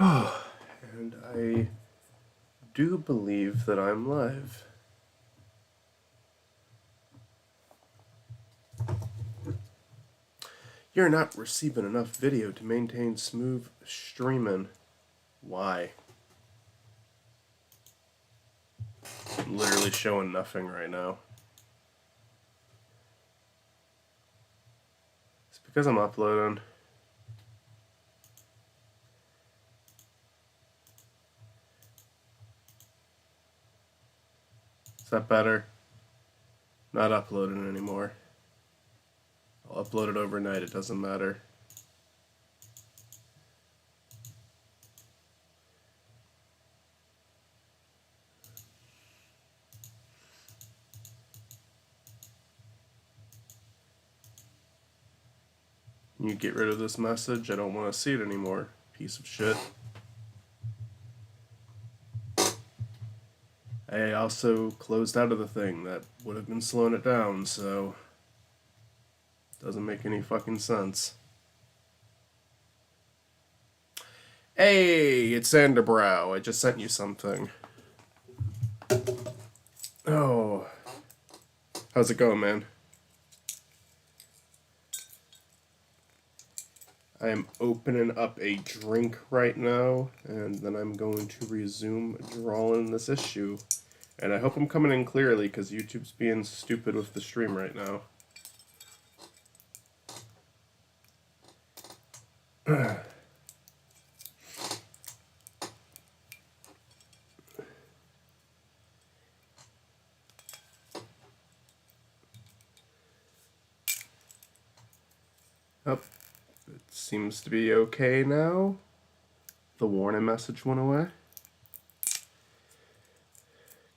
And I do believe that I'm live. You're not receiving enough video to maintain smooth streaming. Why? I'm literally showing nothing right now. It's because I'm uploading. Is that better? Not uploading anymore. I'll upload it overnight, it doesn't matter. You get rid of this message, I don't want to see it anymore. Piece of shit. I also closed out of the thing. That would have been slowing it down, so doesn't make any fucking sense. Hey, it's Sanderbrow. I just sent you something. Oh. How's it going, man? I am opening up a drink right now, and then I'm going to resume drawing this issue. And I hope I'm coming in clearly, because YouTube's being stupid with the stream right now. Oh, it seems to be okay now. The warning message went away.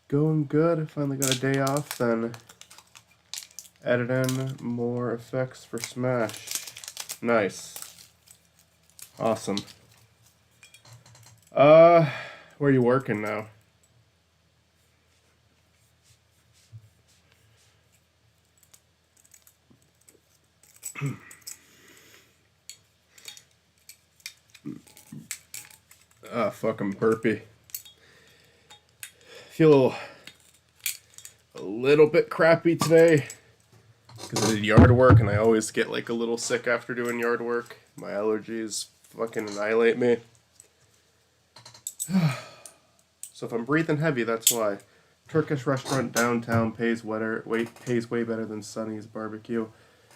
Going good. I finally got a day off, then added in more effects for Smash. Nice. Awesome. Where are you working now? Fucking burpy. Feel a little bit crappy today because I did yard work, and I always get like a little sick after doing yard work. My allergies fucking annihilate me. So if I'm breathing heavy, that's why. Turkish restaurant downtown pays way better than Sonny's barbecue.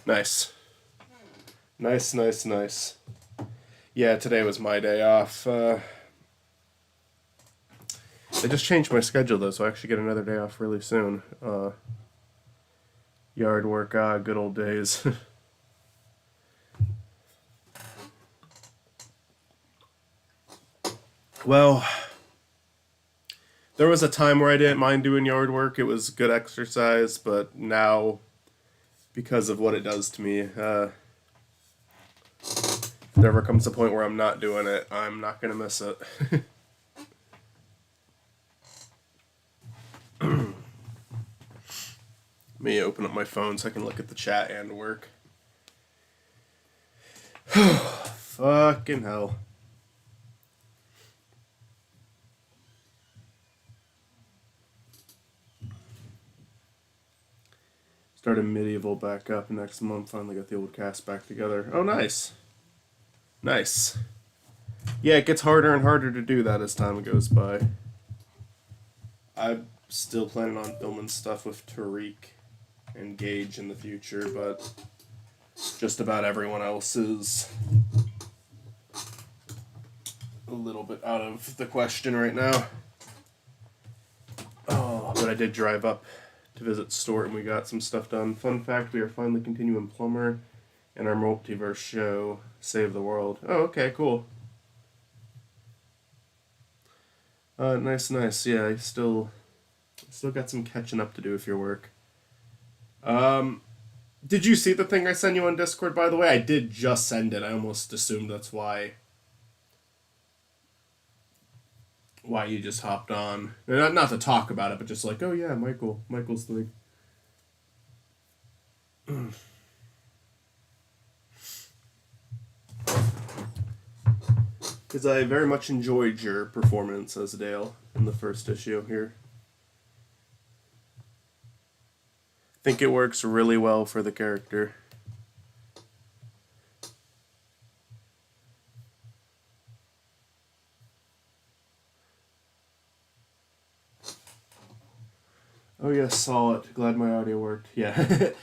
Nice. Nice. Yeah, today was my day off. They just changed my schedule though, so I actually get another day off really soon. Yard work, good old days. Well, there was a time where I didn't mind doing yard work. It was good exercise, but now, because of what it does to me, if there ever comes a point where I'm not doing it, I'm not going to miss it. Let me open up my phone so I can look at the chat and work. Fucking hell. Started Medieval back up next month. Finally got the old cast back together. Oh, nice. Nice. Yeah, it gets harder and harder to do that as time goes by. I'm still planning on filming stuff with Tariq and Gage in the future, but just about everyone else is a little bit out of the question right now. Oh, but I did drive up to visit Stort and we got some stuff done. Fun fact, we are finally continuing Plumber in our multiverse show, Save the World. Oh, okay, cool. Nice. Yeah, I still got some catching up to do with your work. Did you see the thing I sent you on Discord, by the way? I did just send it. I almost assumed that's why you just hopped on. Not to talk about it, but just like, oh yeah, Michael's thing. Because I very much enjoyed your performance as Dale in the first issue here. I think it works really well for the character. Oh yes, saw it. Glad my audio worked. Yeah.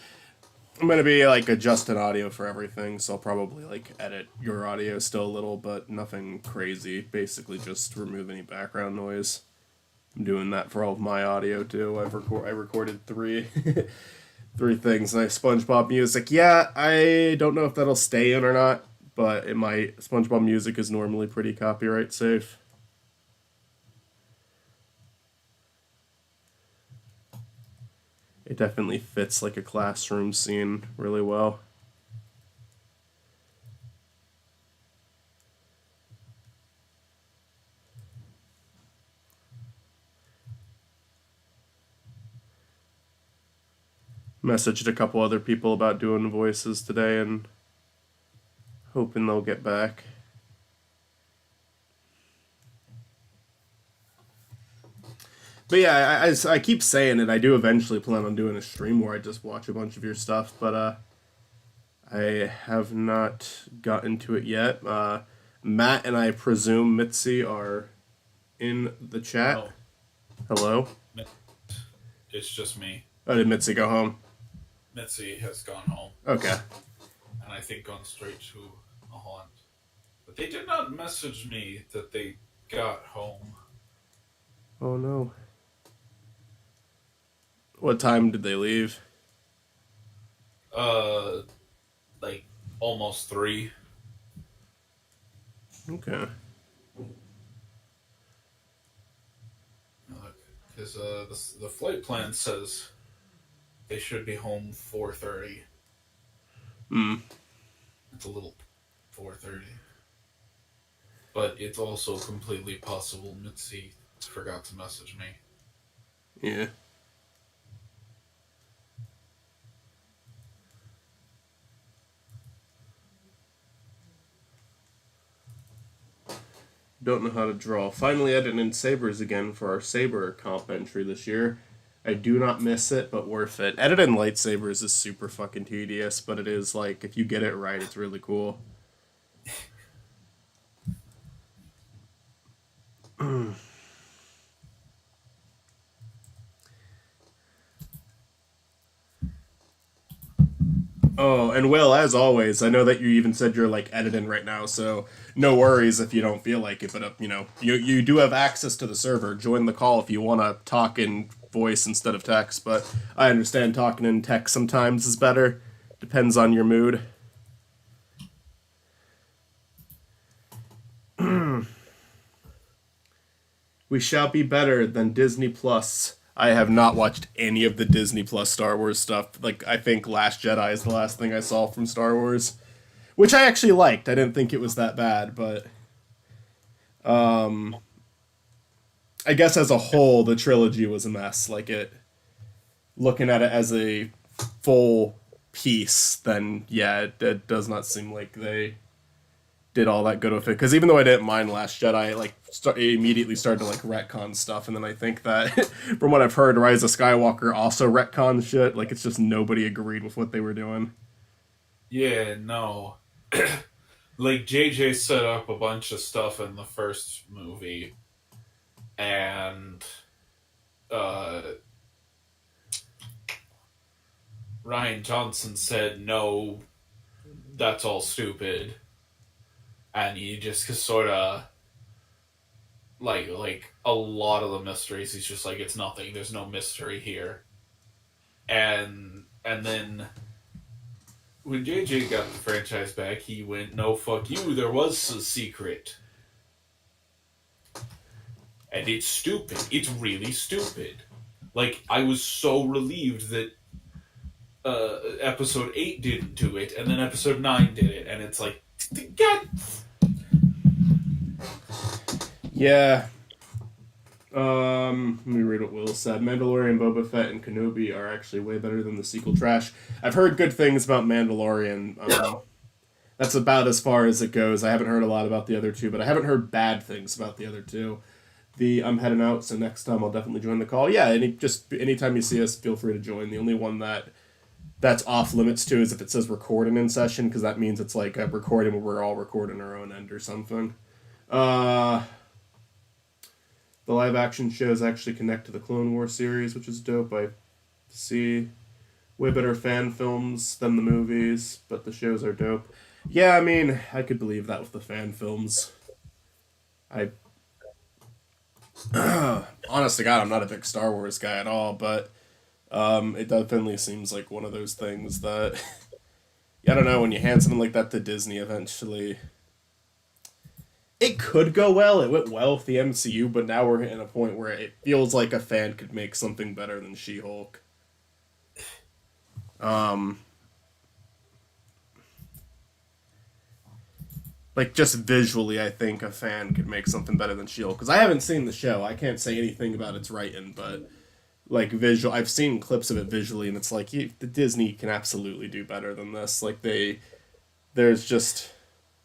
I'm gonna be like adjusting audio for everything, so I'll probably like edit your audio still a little, but nothing crazy. Basically, just remove any background noise. I'm doing that for all of my audio too. I recorded three three things. Nice SpongeBob music. Yeah, I don't know if that'll stay in or not, but it might. SpongeBob music is normally pretty copyright safe. It definitely fits like a classroom scene really well. Messaged a couple other people about doing voices today and hoping they'll get back. But yeah, I keep saying it. I do eventually plan on doing a stream where I just watch a bunch of your stuff, but I have not gotten to it yet. Matt and I presume Mitzi are in the chat. No, Hello? it's just me. Oh, did Mitzi go home? Mitzi has gone home, Okay. and I think gone straight to a haunt. But they did not message me that they got home. Oh no. What time did they leave? Like almost 3. Okay. Because the flight plan says they should be home 4:30. Hmm. It's a little 4:30, but it's also completely possible Mitzi forgot to message me. Yeah. Don't know how to draw. Finally editing sabers again for our saber comp entry this year. I do not miss it, but worth it. Editing lightsabers is super fucking tedious, but it is like if you get it right, it's really cool. Oh, and Will, as always, I know that you even said you're like editing right now, so no worries if you don't feel like it. But you do have access to the server. Join the call if you want to talk in voice instead of text. But I understand talking in text sometimes is better. Depends on your mood. We shall be better than Disney Plus. I have not watched any of the Disney Plus Star Wars stuff. Like, I think Last Jedi is the last thing I saw from Star Wars, which I actually liked. I didn't think it was that bad, but I guess as a whole, the trilogy was a mess. Like it, looking at it as a full piece, then yeah, it does not seem like they did all that good with it. Because even though I didn't mind Last Jedi, immediately started to like retcon stuff, and then I think that from what I've heard, Rise of Skywalker also retcon shit. Like it's just nobody agreed with what they were doing. Yeah, no. Like JJ set up a bunch of stuff in the first movie, and Ryan Johnson said no, that's all stupid, and he just sort of like a lot of the mysteries. He's just like, it's nothing. There's no mystery here, and then when JJ got the franchise back, he went, no, fuck you, there was a secret. And it's stupid. It's really stupid. Like, I was so relieved that episode 8 didn't do it, and then episode 9 did it, and it's like, God. Yeah. Let me read what Will said. Mandalorian, Boba Fett, and Kenobi are actually way better than the sequel trash. I've heard good things about Mandalorian. That's about as far as it goes. I haven't heard a lot about the other two, but I haven't heard bad things about the other two. The I'm heading out, so next time I'll definitely join the call. Yeah, just anytime you see us, feel free to join. The only one that's off limits to is if it says recording in session, because that means it's like a recording where we're all recording our own end or something. Uh, the live action shows actually connect to the Clone Wars series, which is dope. I see way better fan films than the movies, but the shows are dope. Yeah, I mean, I could believe that with the fan films. I honest to God, I'm not a big Star Wars guy at all, but it definitely seems like one of those things that I don't know. When you hand something like that to Disney, eventually it could go well. It went well with the MCU, but now we're in a point where it feels like a fan could make something better than She-Hulk. Um, like just visually, I think a fan could make something better than She-Hulk because I haven't seen the show. I can't say anything about its writing, but like visual, I've seen clips of it visually, and it's like the Disney can absolutely do better than this. Like there's just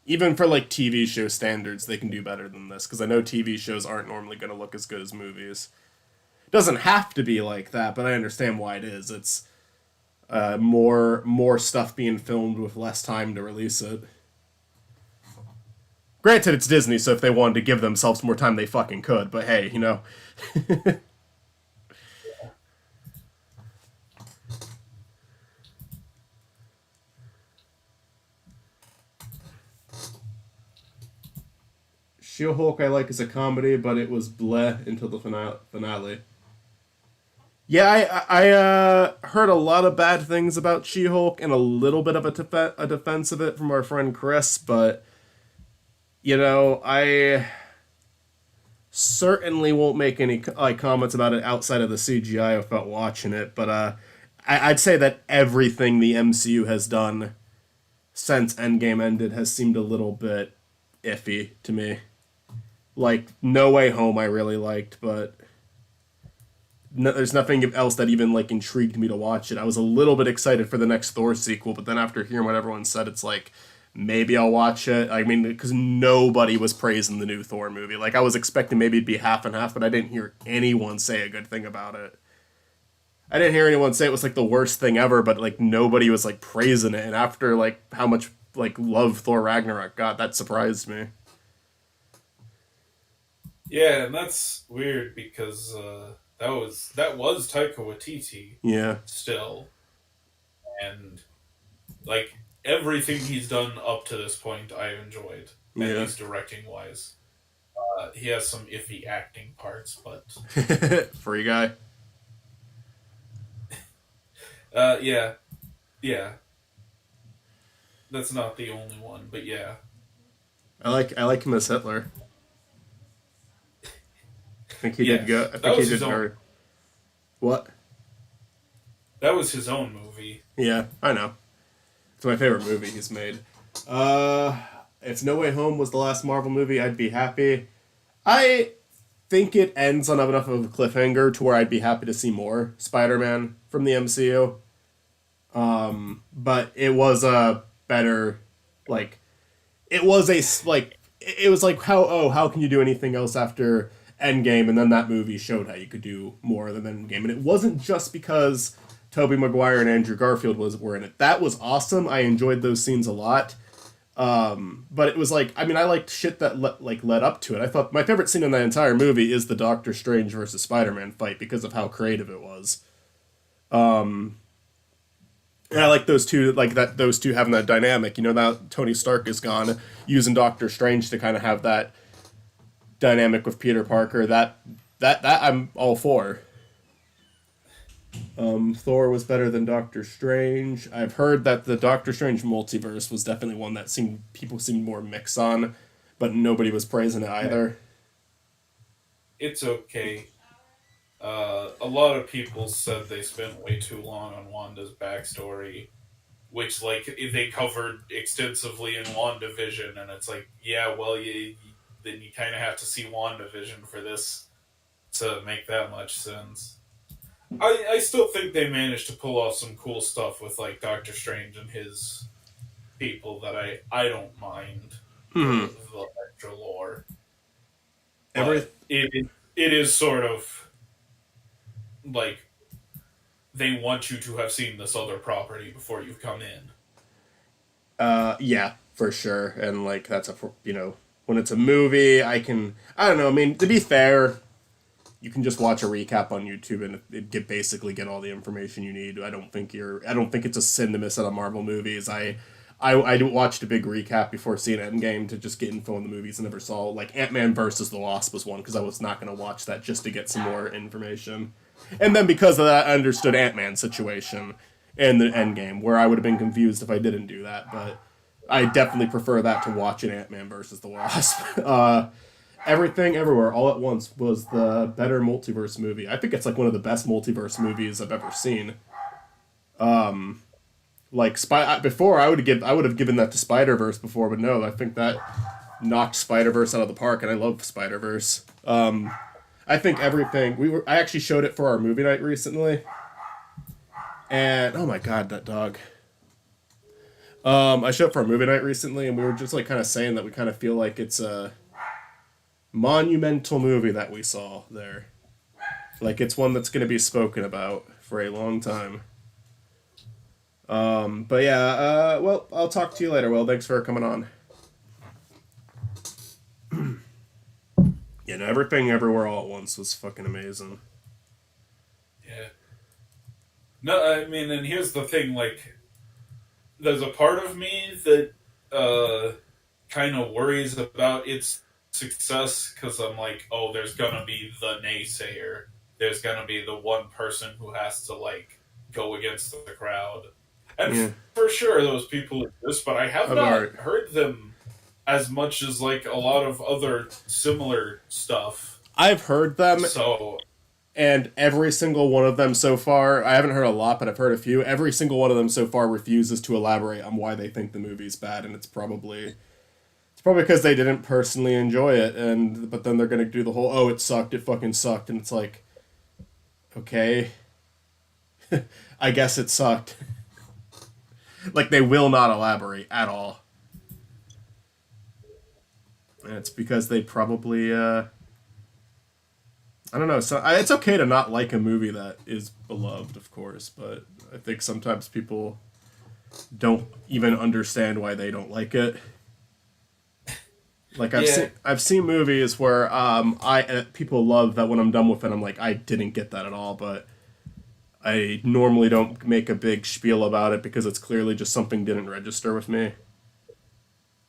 even for like TV show standards, they can do better than this because I know TV shows aren't normally going to look as good as movies. It doesn't have to be like that, but I understand why it is. It's more stuff being filmed with less time to release it. Granted, it's Disney, so if they wanted to give themselves more time, they fucking could. But hey, She-Hulk I like as a comedy, but it was bleh until the finale. Yeah, I heard a lot of bad things about She-Hulk and a little bit of a defense of it from our friend Chris, but I certainly won't make any like comments about it outside of the CGI without watching it. But I'd say that everything the MCU has done since Endgame ended has seemed a little bit iffy to me. Like No Way Home, I really liked, but no, there's nothing else that even like intrigued me to watch it. I was a little bit excited for the next Thor sequel, but then after hearing what everyone said, it's like maybe I'll watch it. I mean, because nobody was praising the new Thor movie. Like I was expecting maybe it'd be half and half, but I didn't hear anyone say a good thing about it. I didn't hear anyone say it was like the worst thing ever, but like nobody was like praising it. And after like how much like love Thor Ragnarok got, that surprised me. Yeah, and that's weird because that was Taika Waititi Yeah, still, and like everything he's done up to this point, I've enjoyed, at yeah. least directing wise. He has some iffy acting parts, but Free guy. yeah, yeah, that's not the only one, but yeah, I like him as Hitler. I think he did yes, good. I that think he was his did own. very what? That was his own movie. Yeah, I know. It's my favorite movie he's made. Uh, if No Way Home was the last Marvel movie, I'd be happy. I think it ends on enough of a cliffhanger to where I'd be happy to see more Spider-Man from the MCU. But it was a better, like, it was a like, it was like how can you do anything else after Endgame, and then that movie showed how you could do more than Endgame, and it wasn't just because Tobey Maguire and Andrew Garfield were in it. That was awesome. I enjoyed those scenes a lot. But it was like, I mean, I liked shit that led up to it. I thought my favorite scene in that entire movie is the Doctor Strange versus Spider-Man fight because of how creative it was. And I like those two, like that those two having that dynamic. Now Tony Stark is gone, using Doctor Strange to kind of have that dynamic with Peter Parker. That I'm all for. Thor was better than Doctor Strange. I've heard that the Doctor Strange multiverse was definitely one that people seemed more mixed on, but nobody was praising it either. It's okay. A lot of people said they spent way too long on Wanda's backstory, which like they covered extensively in WandaVision, and it's like, yeah, well, then you kind of have to see WandaVision for this to make that much sense. I still think they managed to pull off some cool stuff with like Doctor Strange and his people that I don't mind Hmm. the extra lore, Every but it is sort of like they want you to have seen this other property before you come in. Yeah, for sure. And like that's when it's a movie, I don't know. I mean, to be fair, you can just watch a recap on YouTube and basically get all the information you need. I don't think it's a sin to miss out on Marvel movies. I watched a big recap before seeing Endgame to just get info on the movies I never saw. Like Ant-Man versus the Wasp was one because I was not going to watch that just to get some more information. And then because of that, I understood Ant-Man's situation in the Endgame, where I would have been confused if I didn't do that. But I definitely prefer that to watching Ant-Man versus the Wasp. Everything Everywhere All at Once was the better multiverse movie. I think it's like one of the best multiverse movies I've ever seen. Like before, I would have given that to Spider Verse before, but no, I think that knocked Spider Verse out of the park, and I love Spider Verse. I think everything I actually showed it for our movie night recently, and oh my god, that dog. I showed it for our movie night recently, and we were just like kind of saying that we kind of feel like it's a monumental movie that we saw there. Like it's one that's going to be spoken about for a long time. But yeah, well, I'll talk to you later. Well, thanks for coming on. Everything Everywhere All at Once was fucking amazing. Yeah. No, I mean, and here's the thing: like, there's a part of me that kind of worries about its success because I'm like, oh, there's gonna be the naysayer. There's gonna be the one person who has to like go against the crowd, and Yeah, for sure those people exist, but I have of not art. heard them as much as like a lot of other similar stuff. I've heard them, So and every single one of them so far, I haven't heard a lot, but I've heard a few. Every single one of them so far refuses to elaborate on why they think the movie's bad, and it's probably because they didn't personally enjoy it, and but then they're gonna do the whole it sucked, it fucking sucked, and it's like okay, I guess it sucked. Like they will not elaborate at all. And it's because they probably I don't know. So it's okay to not like a movie that is beloved, of course, but I think sometimes people don't even understand why they don't like it. Like yeah, I've seen movies where I people love that when I'm done with it I'm like I didn't get that at all, but I normally don't make a big spiel about it because it's clearly just something didn't register with me.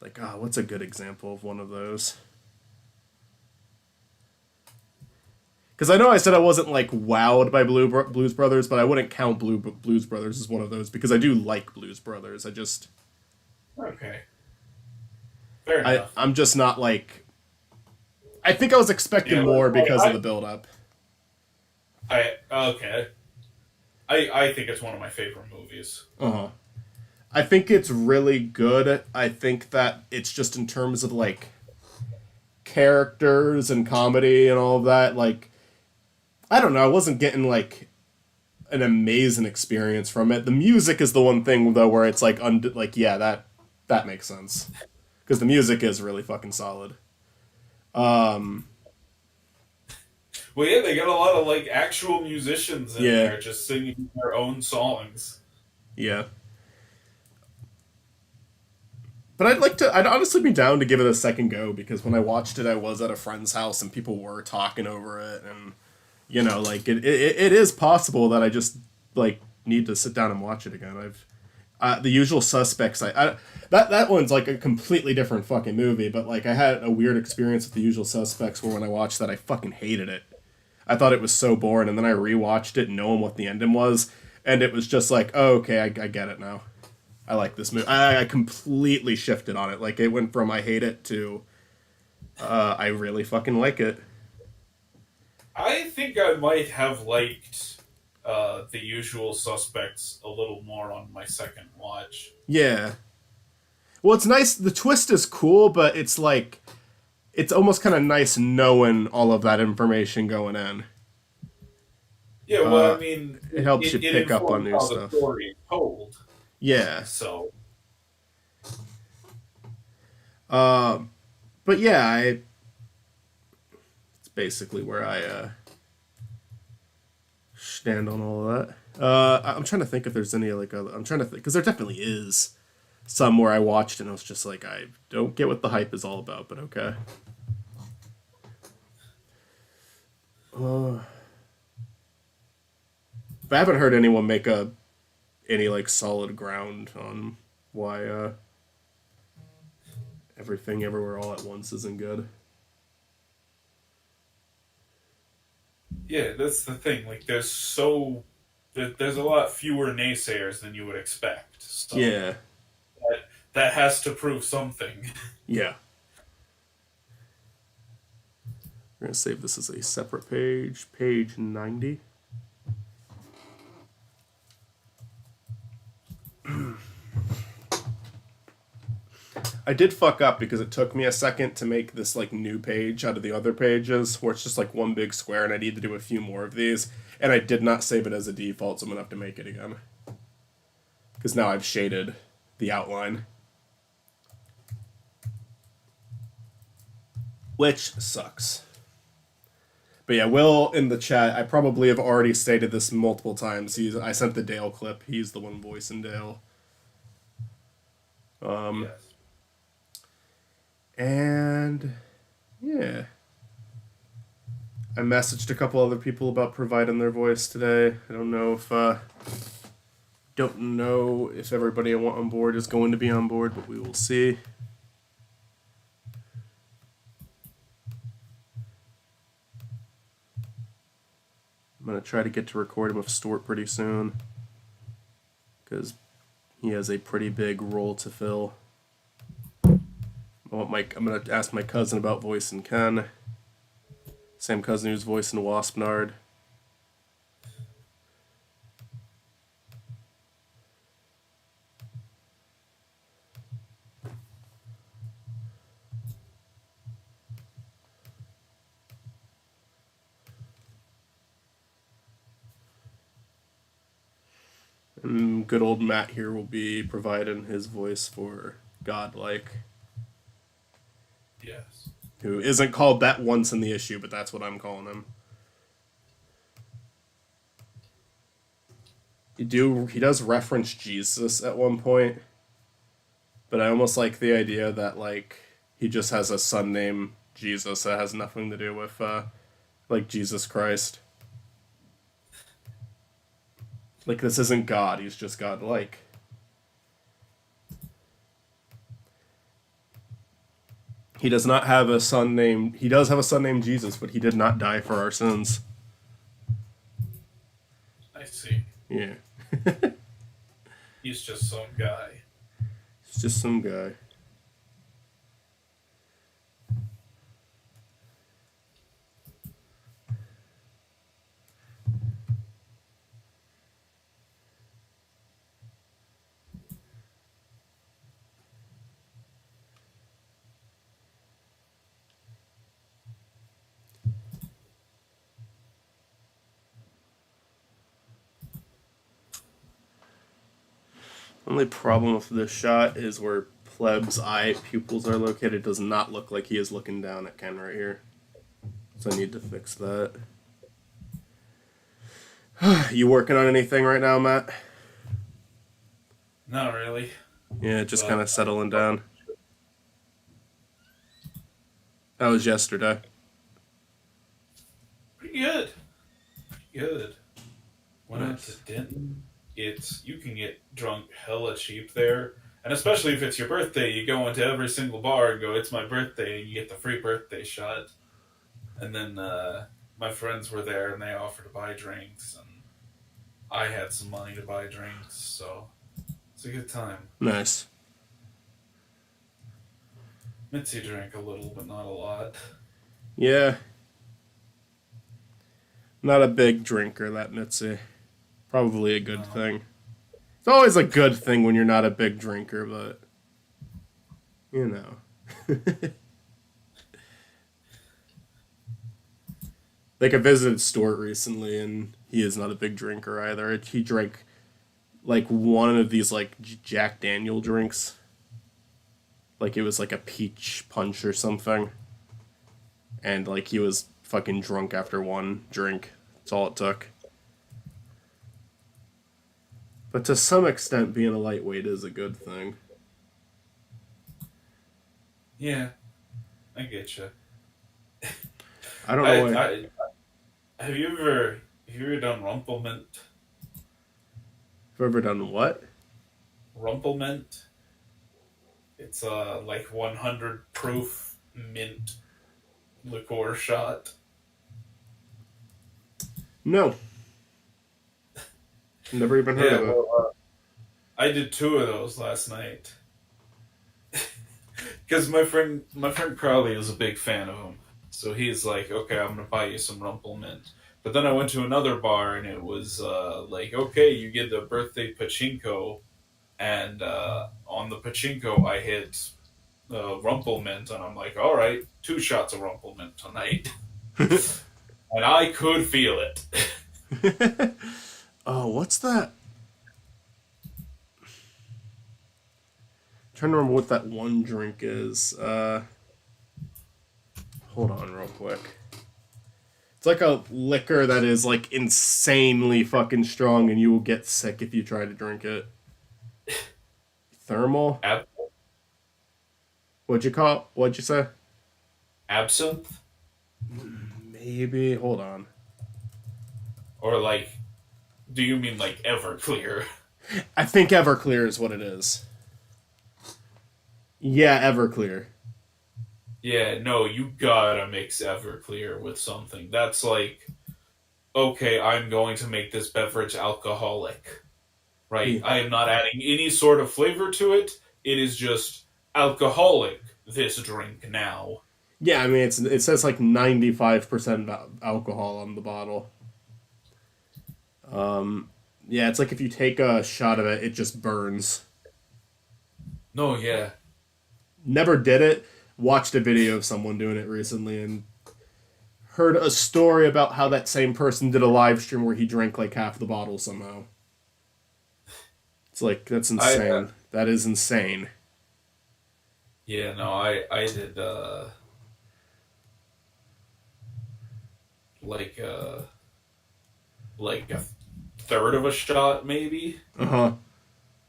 Like, what's a good example of one of those? Because I know I said I wasn't like wowed by Blues Brothers, but I wouldn't count Blues Brothers as one of those because I do like Blues Brothers. okay, fair enough. I'm just not like I think I was expecting Yeah, more because of I, the build up. okay. I think it's one of my favorite movies. Uh huh. I think it's really good. I think that it's just in terms of like characters and comedy and all of that. Like I don't know. I wasn't getting like an amazing experience from it. The music is the one thing though where it's like like yeah that makes sense because the music is really fucking solid. Um, Well, yeah, they got a lot of like actual musicians in yeah, there just singing their own songs. yeah. But I'd honestly be down to give it a second go because when I watched it, I was at a friend's house and people were talking over it, and like it is possible that I just like need to sit down and watch it again. The Usual Suspects. That one's like a completely different fucking movie, but like I had a weird experience with The Usual Suspects where when I watched that, I fucking hated it. I thought it was so boring, and then I rewatched it knowing what the ending was, and it was just like, oh, okay, I get it now. I like this movie. I completely shifted on it. Like it went from I hate it to I really fucking like it. I think I might have liked the usual suspects a little more on my second watch. Yeah. Well, it's nice. The twist is cool, but it's like it's almost kind of nice knowing all of that information going in. Yeah, well, I mean, It helps you it pick up on informs new how the stuff. story is told. Yeah. So, But yeah, it's basically where I stand on all of that. I'm trying to think if there's any like other. I'm trying to think because there definitely is some where I watched and I was just like, I don't get what the hype is all about, but okay. Uh, but I haven't heard anyone make any like solid ground on why everything everywhere all at once isn't good. Yeah, that's the thing. Like, there's a lot fewer naysayers than you would expect. So Yeah, that has to prove something. yeah. We're gonna save this as a separate page, page 90. I did fuck up because it took me a second to make this like new page out of the other pages where it's just like one big square and I need to do a few more of these. And I did not save it as a default, so I'm gonna have to make it again. Because now I've shaded the outline. Which sucks. But yeah, Will in the chat, I probably have already stated this multiple times. I sent the Dale clip. He's the one voicing Dale. Yes. And yeah. I messaged a couple other people about providing their voice today. I don't know if everybody I want on board is going to be on board, but we will see. I'm gonna try to get to recording with Stuart pretty soon because he has a pretty big role to fill. I'm gonna ask my cousin about voicing Ken. Same cousin who's voicing Waspnard. And good old Matt here will be providing his voice for Godlike, Yes. who isn't called that once in the issue, but that's what I'm calling him. He does reference Jesus at one point, but I almost like the idea that like he just has a son named Jesus that has nothing to do with like Jesus Christ. Like this isn't God, he's just God-like. He does not have a son named. He does have a son named Jesus, but he did not die for our sins. I see. Yeah. He's just some guy. He's just some guy. Only problem with this shot is where Pleb's eye pupils are located. It does not look like he is looking down at Ken right here. So I need to fix that. You working on anything right now, Matt? Not really. Yeah, just But kind of settling down. That was yesterday. pretty good. Pretty good. Went out Nice. to Denton. You can get drunk hella cheap there. And especially if it's your birthday, you go into every single bar and go, "It's my birthday," and you get the free birthday shot. And then my friends were there and they offered to buy drinks, and I had some money to buy drinks, so it's a good time. Nice. Mitzi drank a little, but not a lot. Yeah. Not a big drinker, that Mitzi. Probably a good No. thing. It's always a good thing when you're not a big drinker, but you know. Like I visited Stuart recently, and he is not a big drinker either. He drank like one of these like Jack Daniel drinks, Like it was like a peach punch or something. And like he was fucking drunk after one drink. That's all it took. But to some extent, being a lightweight is a good thing. Yeah, I get you. I don't know I, why. I have you ever done Rumplemint? I've ever done what? Rumplemint. It's like 100 proof mint liqueur shot. No. Never even heard Yeah, of it. well, I did two of those last night because my friend Crowley is a big fan of them. So he's like, okay, I'm gonna buy you some Rumplemint. But then I went to another bar and it was like, okay, you get the birthday pachinko, and on the pachinko I hit Rumplemint, and I'm like, all right, two shots of Rumplemint tonight, and I could feel it. Oh, what's that? I'm trying to remember what that one drink is. Hold on real quick. It's like a liquor that is like insanely fucking strong and you will get sick if you try to drink it. Thermal? Ab- What'd you call it? What'd you say? Absinthe, Maybe. Hold on. or like, do you mean like Everclear? I think Everclear is what it is. Yeah, Everclear. Yeah, no, you gotta mix Everclear with something. That's like, okay, I'm going to make this beverage alcoholic, right? Yeah. I am not adding any sort of flavor to it. It is just alcoholic, this drink now. Yeah, I mean it says like 95% alcohol on the bottle. Yeah, it's like if you take a shot of it, it just burns. No, yeah. Never did it. Watched a video of someone doing it recently and heard a story about how that same person did a live stream where he drank like half the bottle somehow. It's like that's I insane. That is insane. Yeah, no, I did like like a third of a shot maybe Uh huh.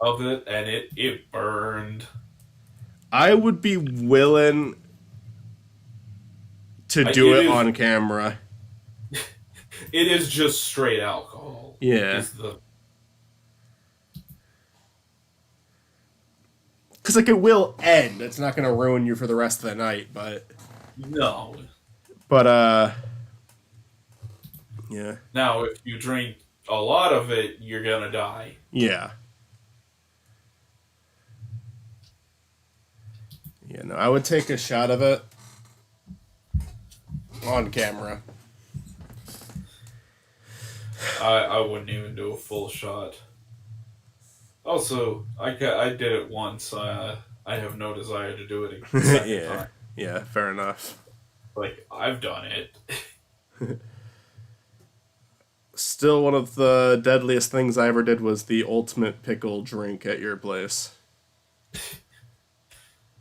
of it, and it burned. I would be willing to do It it is on camera. it is just straight alcohol. Yeah. Is the Because like it will end. It's not gonna ruin you for the rest of the night, No. but yeah. Now, if you drink a lot of it, you're gonna die. Yeah. Yeah, no, I would take a shot of it on camera. I wouldn't even do a full shot. Also, I did it once. I have no desire to do it a second Yeah. time. Yeah, fair enough. Like, I've done it. Still, one of the deadliest things I ever did was the ultimate pickle drink at your place.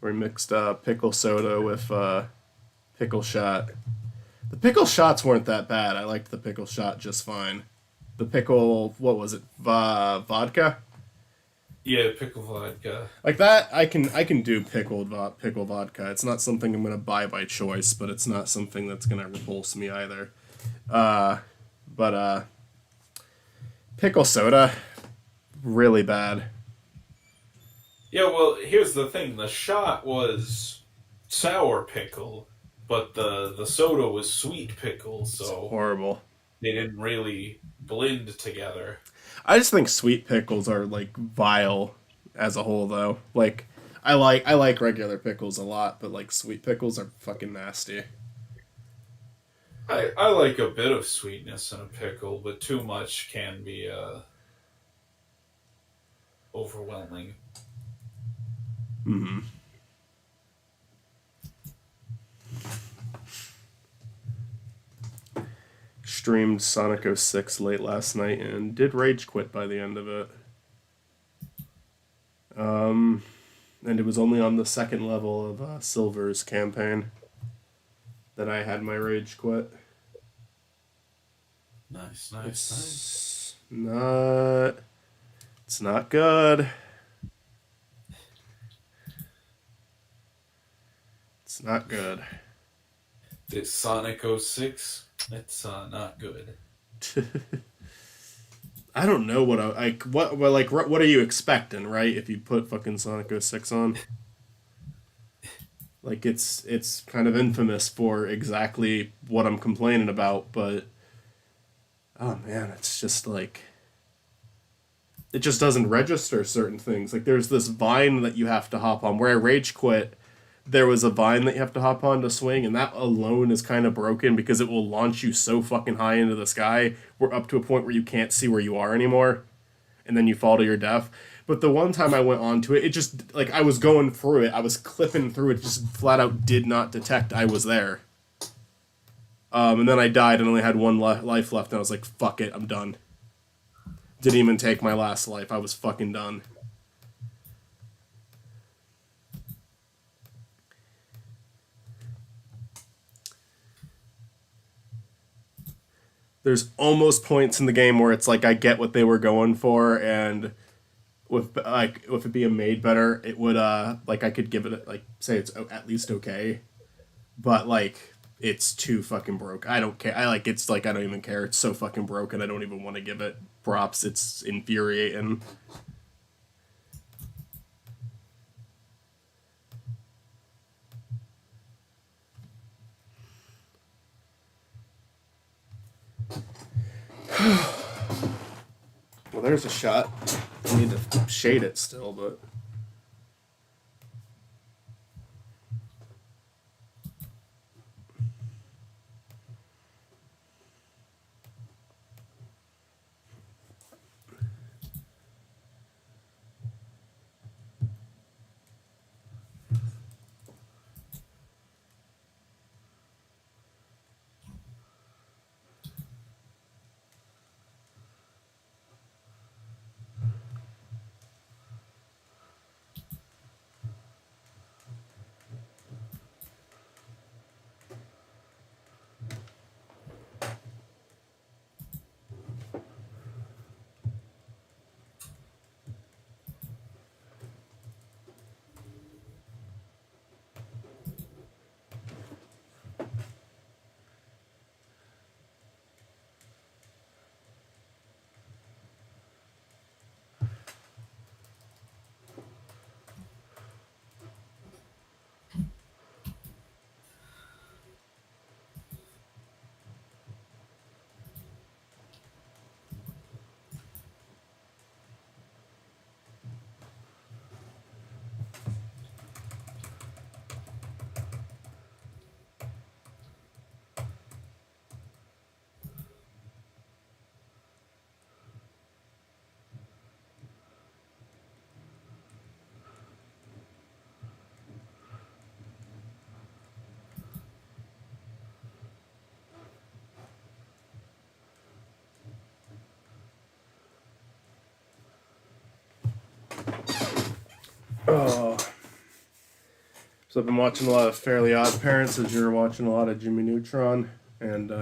Where we mixed pickle soda with pickle shot. The pickle shots weren't that bad. I liked the pickle shot just fine. The pickle, what was it? Vodka? Yeah, pickle vodka. Like that, I can do pickle vodka. It's not something I'm gonna buy by choice, but it's not something that's gonna repulse me either. But pickle soda, really bad. Yeah, well, here's the thing. The shot was sour pickle, but the soda was sweet pickle, It's so horrible. they didn't really blend together. I just think sweet pickles are like vile as a whole, though. Like I like regular pickles a lot, but like sweet pickles are fucking nasty. I like a bit of sweetness in a pickle, but too much can be overwhelming. Hmm. Streamed Sonic 06 late last night and did rage quit by the end of it. And it was only on the second level of Silver's campaign that I had my rage quit. Nice, nice, nice. It's not good. It's not good. This Sonic 06, it's not good. I don't know what what are you expecting, right? If you put fucking Sonic 06 on, like it's kind of infamous for exactly what I'm complaining about, but oh man, it's just like it just doesn't register certain things. Like there's this vine that you have to hop on. Where I rage quit, there was a vine that you have to hop on to swing, and that alone is kind of broken because it will launch you so fucking high into the sky, we're up to a point where you can't see where you are anymore, and then you fall to your death. But the one time I went onto it, it just like I was going through it, I was clipping through it, just flat out did not detect I was there. And then I died and only had one life left, and I was like, "Fuck it, I'm done." Didn't even take my last life. I was fucking done. There's almost points in the game where it's like I get what they were going for, and with it being made better, it would like I could give it like say it's at least okay, but like it's too fucking broke. I don't care. I like it's like I don't even care. It's so fucking broken. I don't even want to give it props. It's infuriating. Well, there's a shot. I need to shade it still, but oh. So I've been watching a lot of Fairly Odd Parents as you're watching a lot of Jimmy Neutron, and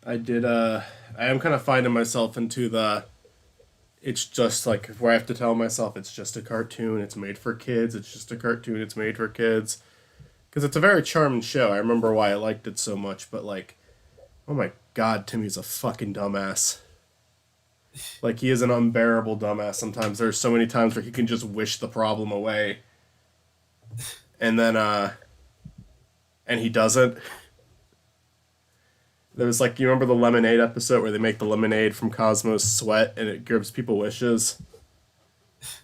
I did I am kind of finding myself into the it's just like where I have to tell myself it's just a cartoon, it's made for kids, it's just a cartoon, it's made for kids. Because it's a very charming show. I remember why I liked it so much, but like, oh my god, Timmy's a fucking dumbass. Like, he is an unbearable dumbass sometimes. There's so many times where he can just wish the problem away. And then, and he doesn't. There's like, you remember the lemonade episode where they make the lemonade from Cosmo's sweat and it gives people wishes?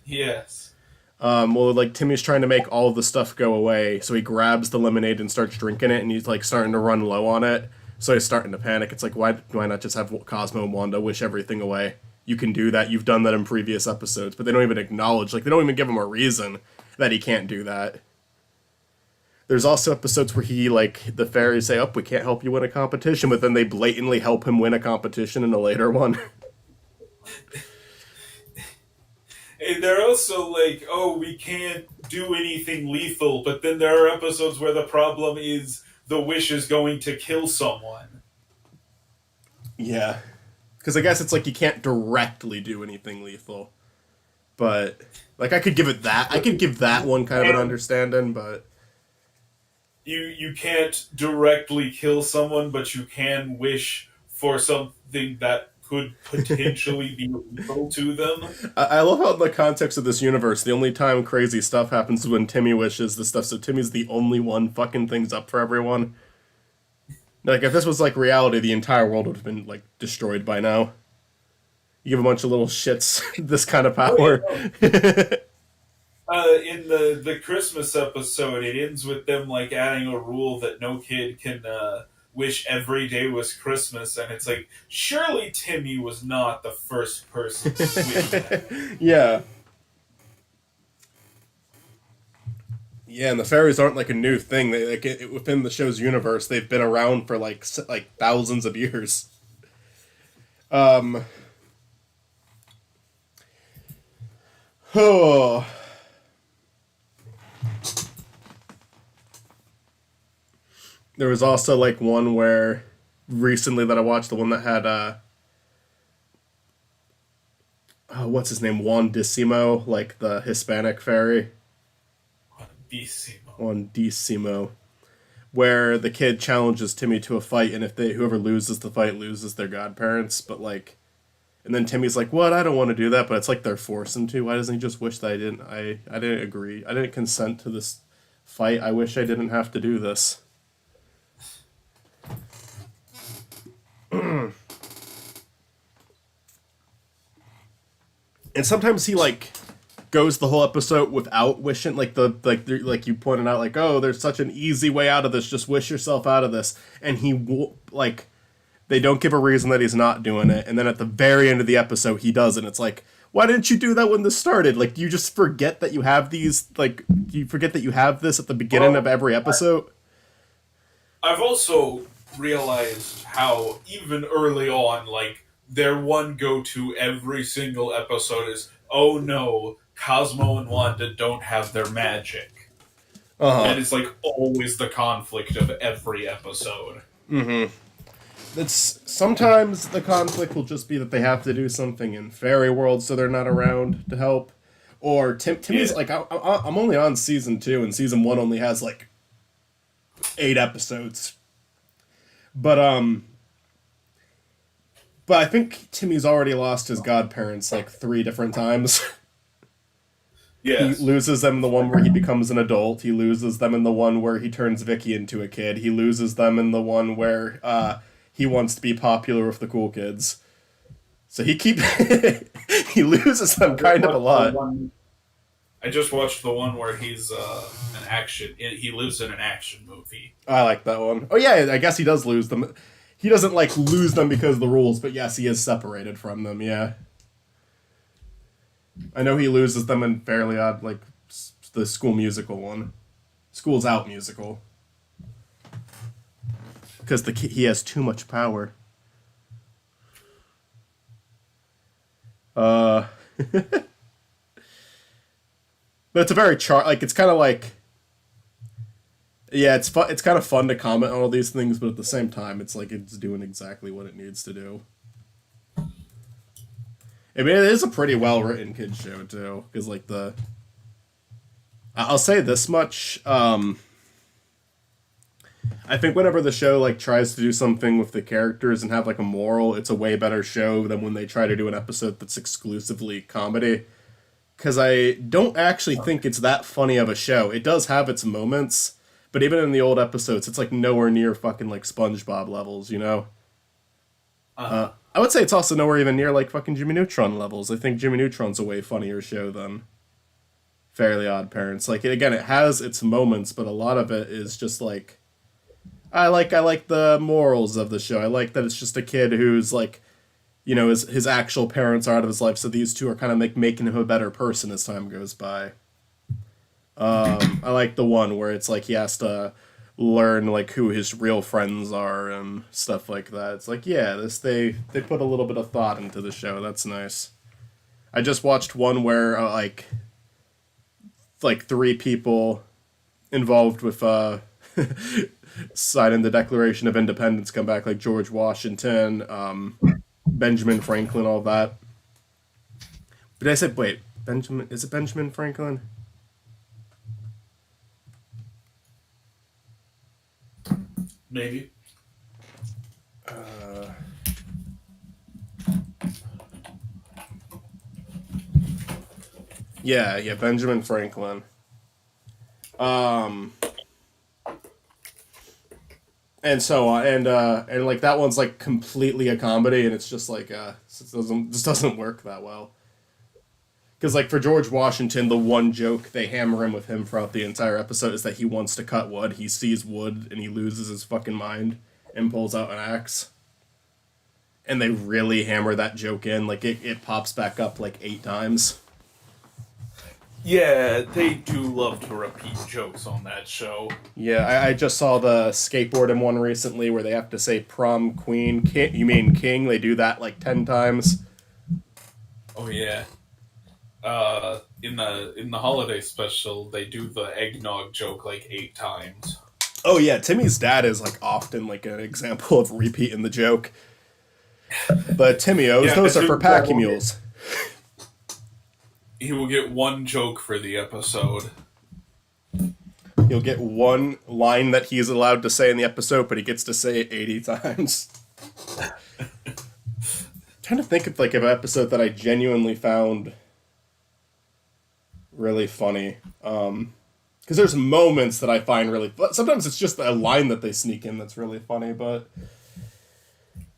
Yes. Well, like Timmy's trying to make all of the stuff go away, so he grabs the lemonade and starts drinking it, and he's like starting to run low on it. So he's starting to panic. It's like, why not just have Cosmo and Wanda wish everything away? You can do that. You've done that in previous episodes, but they don't even acknowledge, like, they don't even give him a reason that he can't do that. There's also episodes where he, like, the fairies say, oh, we can't help you win a competition, but then they blatantly help him win a competition in a later one. And they're also like, oh, we can't do anything lethal, but then there are episodes where the problem is the wish is going to kill someone. Yeah. Because I guess it's like you can't directly do anything lethal. But, like, I could give it that. I could give that one kind of an And understanding, but. you can't directly kill someone, but you can wish for something that could potentially be lethal to them. I love how, in the context of this universe, the only time crazy stuff happens is when Timmy wishes this stuff, so Timmy's the only one fucking things up for everyone. Like, if this was, like, reality, the entire world would have been, like, destroyed by now. You give a bunch of little shits this kind of Oh yeah, power. no. In the Christmas episode, it ends with them like adding a rule that no kid can wish every day was Christmas, and it's like surely Timmy was not the first person to wish that. Yeah. Yeah, and the fairies aren't like a new thing. They like within the show's universe, they've been around for like thousands of years. Um, oh, there was also like one where recently that I watched, the one that had what's his name, Juan Decimo, like the Hispanic fairy, Bissimo. Juan Decimo, where the kid challenges Timmy to a fight, and if they whoever loses the fight loses their godparents, but like. And then Timmy's like, "What? I don't want to do that." But it's like they're forcing to. Why doesn't he just wish that I didn't? I didn't agree. I didn't consent to this fight. I wish I didn't have to do this. And sometimes he like goes the whole episode without wishing. Like you pointed out, like, oh, there's such an easy way out of this. Just wish yourself out of this. And like they don't give a reason that he's not doing it. And then at the very end of the episode, he does, and it's like, why didn't you do that when this started? Like, you just forget that you have these. Like, you forget that you have this at the beginning of Well, every episode. I've also realized how even early on, like their one go to every single episode is, oh no, Cosmo and Wanda don't have their magic. Uh huh. And it's like always the conflict of every episode. It's sometimes the conflict will just be that they have to do something in fairy world, so they're not around to help. Or Timmy's Yeah. like, I'm only on season 2, and season 1 only has like 8 episodes. But but I think Timmy's already lost his godparents like 3 different times. He Yes. loses them in the one where he becomes an adult. He loses them in the one where he turns Vicky into a kid. He loses them in the one where he wants to be popular with the cool kids. So he keep he loses them I just kind of a watched the lot. one. I just watched the one where he's an action. He lives in an action movie. I like that one. Oh yeah, I guess he does lose them. He doesn't like lose them because of the rules, but yes, he is separated from them. Yeah, I know he loses them in Fairly Odd, like the School Musical one, School's Out musical, because he has too much power. Uh, but it's a very like it's kind of like yeah, it's fun. It's kind of fun to comment on all these things, but at the same time, it's like it's doing exactly what it needs to do. I mean, it is a pretty well written kids show too, because like I'll say this much. I think whenever the show like tries to do something with the characters and have like a moral, it's a way better show than when they try to do an episode that's exclusively comedy. Because I don't actually think it's that funny of a show. It does have its moments, but even in the old episodes, it's like nowhere near fucking like SpongeBob levels, you know? Uh-huh. I would say it's also nowhere even near like fucking Jimmy Neutron levels. I think Jimmy Neutron's a way funnier show than Fairly Odd Parents. Like again, it has its moments, but a lot of it is just like I like the morals of the show. I like that it's just a kid who's like, you know, his actual parents are out of his life, so these two are kind of making him a better person as time goes by. I like the one where it's like he has to learn like who his real friends are and stuff like that. It's like, yeah, they put a little bit of thought into the show. That's nice. I just watched one where like three people involved with signing the Declaration of Independence come back, like George Washington, Benjamin Franklin, all that. But I said, wait, Benjamin, is it Benjamin Franklin? Maybe. Yeah, Benjamin Franklin. And so on, and like that one's like completely a comedy, and it's just like just doesn't work that well. Because like for George Washington, the one joke they hammer in with him throughout the entire episode is that he wants to cut wood. He sees wood and he loses his fucking mind and pulls out an axe. And they really hammer that joke in. Like it pops back up like 8 times. Yeah, they do love to repeat jokes on that show. Yeah, I just saw the skateboarding one recently where they have to say prom queen. You mean king? They do that like 10 times. Oh yeah. In the holiday special, they do the eggnog joke like 8 times. Oh yeah, Timmy's dad is like often like an example of repeating the joke. But Timmy O's, those are for packy mules. He will get one joke for the episode. He'll get one line that he's allowed to say in the episode, but he gets to say it 80 times. Trying to think of like an episode that I genuinely found really funny. Because there's moments that I find really... Sometimes it's just a line that they sneak in that's really funny, but...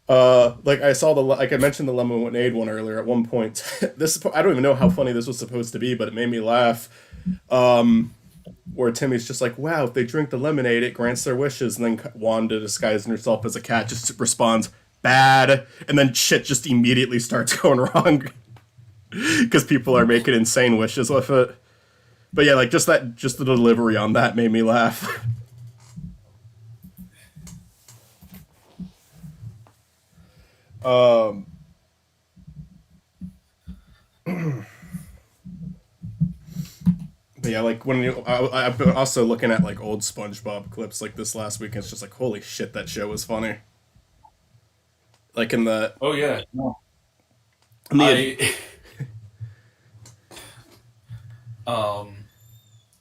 like I saw like I mentioned the lemonade one earlier. At one point, I don't even know how funny this was supposed to be, but it made me laugh. Where Timmy's just like, "Wow, if they drink the lemonade, it grants their wishes." And then Wanda, disguising herself as a cat, just responds, "Bad," and then shit just immediately starts going wrong because people are making insane wishes with it. But yeah, like just the delivery on that made me laugh. But yeah, like when I've been also looking at like old SpongeBob clips like this last week, and it's just like, holy shit, that show was funny. Like in the Oh yeah, no.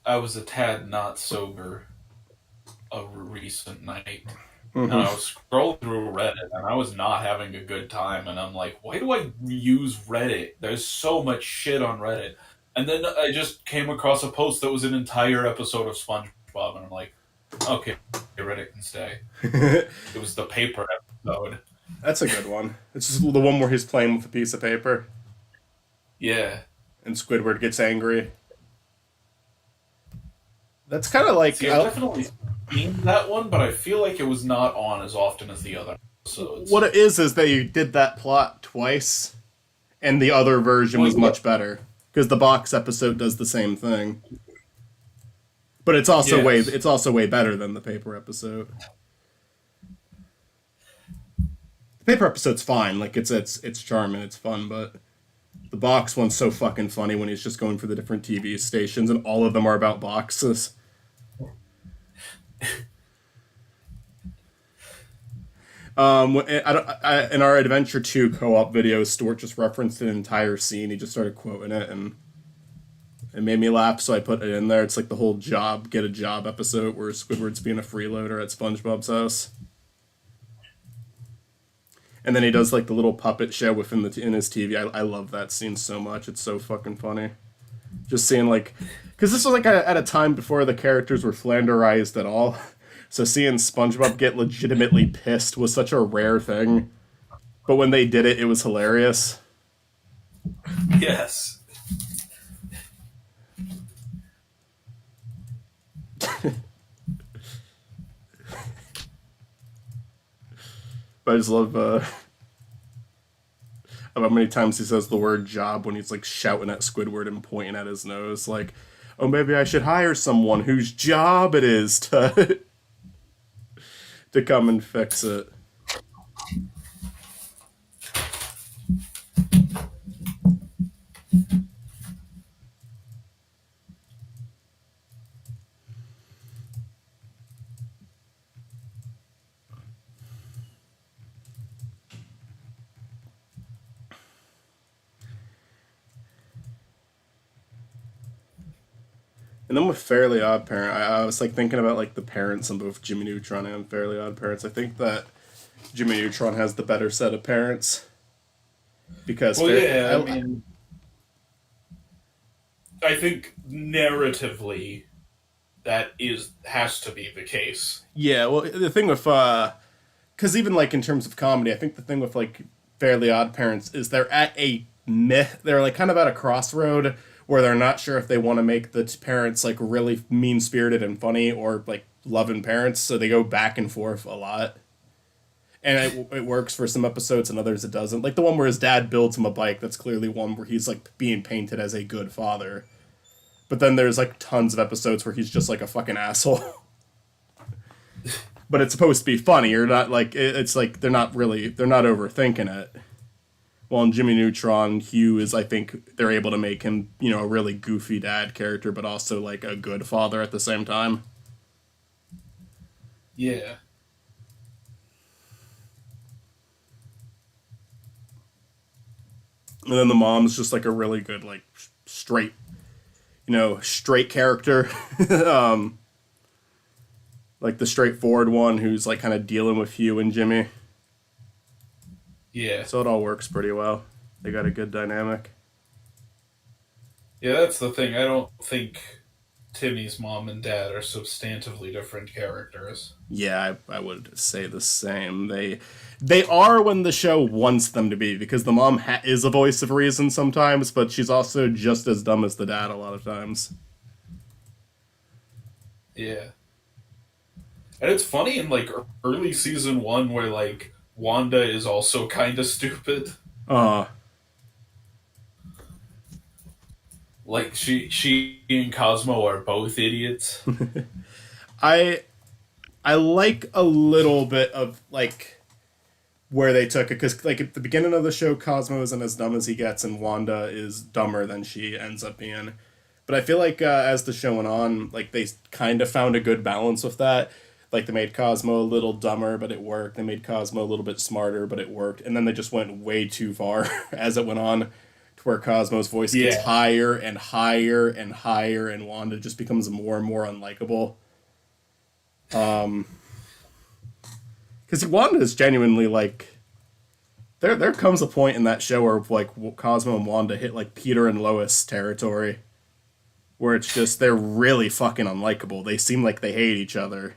I was a tad not sober a recent night. Mm-hmm. And I was scrolling through Reddit, and I was not having a good time. And I'm like, why do I use Reddit? There's so much shit on Reddit. And then I just came across a post that was an entire episode of SpongeBob, and I'm like, okay, Reddit can stay. It was the paper episode. That's a good one. It's just the one where he's playing with a piece of paper. Yeah. And Squidward gets angry. That's kind of like... See, I've definitely seen that one, but I feel like it was not on as often as the other episodes. What it is they did that plot twice, and the other version was much better. Because the box episode does the same thing. But it's also way better than the paper episode. The paper episode's fine, like it's charming, it's fun, but the box one's so fucking funny when he's just going for the different TV stations, and all of them are about boxes. In our Adventure 2 co-op video, Stuart just referenced an entire scene. He just started quoting it, and it made me laugh, so I put it in there. It's like the whole get a job episode where Squidward's being a freeloader at SpongeBob's house. And then he does like the little puppet show within in his TV. I love that scene so much. It's so fucking funny. Just seeing like... Because this was like at a time before the characters were flanderized at all. So seeing SpongeBob get legitimately pissed was such a rare thing. But when they did it, it was hilarious. Yes. But I just love how many times he says the word job when he's like shouting at Squidward and pointing at his nose. Like, oh, maybe I should hire someone whose job it is to to come and fix it. And then with Fairly Odd Parent, I was like thinking about like the parents on both Jimmy Neutron and Fairly Odd Parents. I think that Jimmy Neutron has the better set of parents because Well, yeah, I mean, I think narratively that has to be the case. yeah. Well, the thing with because even like in terms of comedy, I think the thing with like Fairly Odd Parents is they're at a myth. They're like kind of at a crossroad where they're not sure if they want to make the parents like really mean spirited and funny or like loving parents. So they go back and forth a lot. And it works for some episodes and others it doesn't. Like the one where his dad builds him a bike, that's clearly one where he's like being painted as a good father. But then there's like tons of episodes where he's just like a fucking asshole. But it's supposed to be funny. You're not like it's like they're not overthinking it. Well, in Jimmy Neutron, Hugh is, I think they're able to make him, a really goofy dad character, but also like a good father at the same time. Yeah. And then the mom's just like a really good like straight, straight character. um, like the straightforward one who's like kind of dealing with Hugh and Jimmy. Yeah. So it all works pretty well. They got a good dynamic. Yeah, that's the thing. I don't think Timmy's mom and dad are substantively different characters. Yeah, I would say the same. They are when the show wants them to be, because the mom is a voice of reason sometimes, but she's also just as dumb as the dad a lot of times. Yeah. And it's funny in like early season 1 where like Wanda is also kind of stupid. Uh, Like she and Cosmo are both idiots. I I like a little bit of like where they took it, because like at the beginning of the show, Cosmo isn't as dumb as he gets, and Wanda is dumber than she ends up being. But I feel like as the show went on, like they kind of found a good balance with that. Like they made Cosmo a little dumber, but it worked. They made Cosmo a little bit smarter, but it worked. And then they just went way too far as it went on, to where Cosmo's voice gets Yeah. higher and higher and higher, and Wanda just becomes more and more unlikable. Because Wanda is genuinely like, there comes a point in that show where like Cosmo and Wanda hit like Peter and Lois territory, where it's just they're really fucking unlikable. They seem like they hate each other.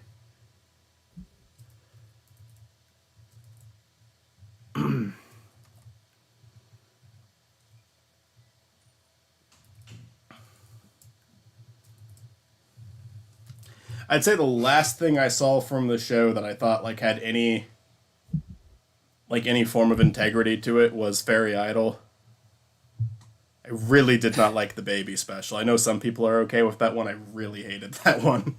I'd say the last thing I saw from the show that I thought like had any form of integrity to it was Fairy Idol. I really did not like the baby special. I know some people are okay with that one. I really hated that one.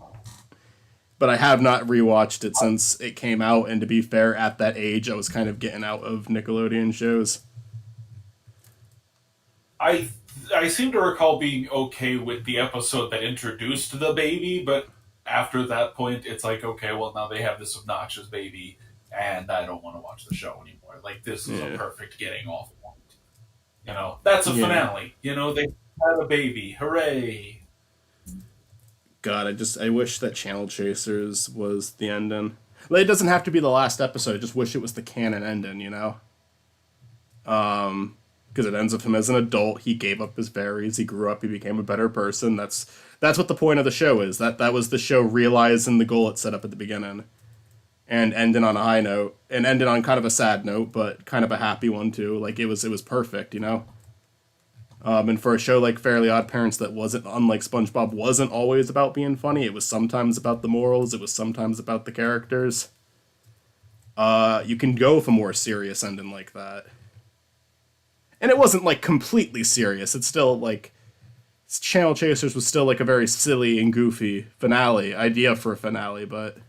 But I have not rewatched it since it came out, and to be fair, at that age I was kind of getting out of Nickelodeon shows. I I seem to recall being okay with the episode that introduced the baby, but after that point, it's like, okay, well, now they have this obnoxious baby, and I don't want to watch the show anymore. Like, this is a Yeah. perfect getting off point. That's a Yeah. finale. They had a baby. Hooray! God, I wish that Channel Chasers was the ending. Like, it doesn't have to be the last episode. I just wish it was the canon ending. Because it ends with him as an adult. He gave up his berries. He grew up. He became a better person. That's what the point of the show is. That was the show realizing the goal it set up at the beginning, and ending on a high note, and ending on kind of a sad note, but kind of a happy one too. Like it was perfect. And for a show like Fairly Odd Parents that wasn't, unlike SpongeBob, wasn't always about being funny. It was sometimes about the morals. It was sometimes about the characters. You can go with a more serious ending like that. And it wasn't like completely serious. It's still like Channel Chasers was still like a very silly and goofy finale idea for a finale, but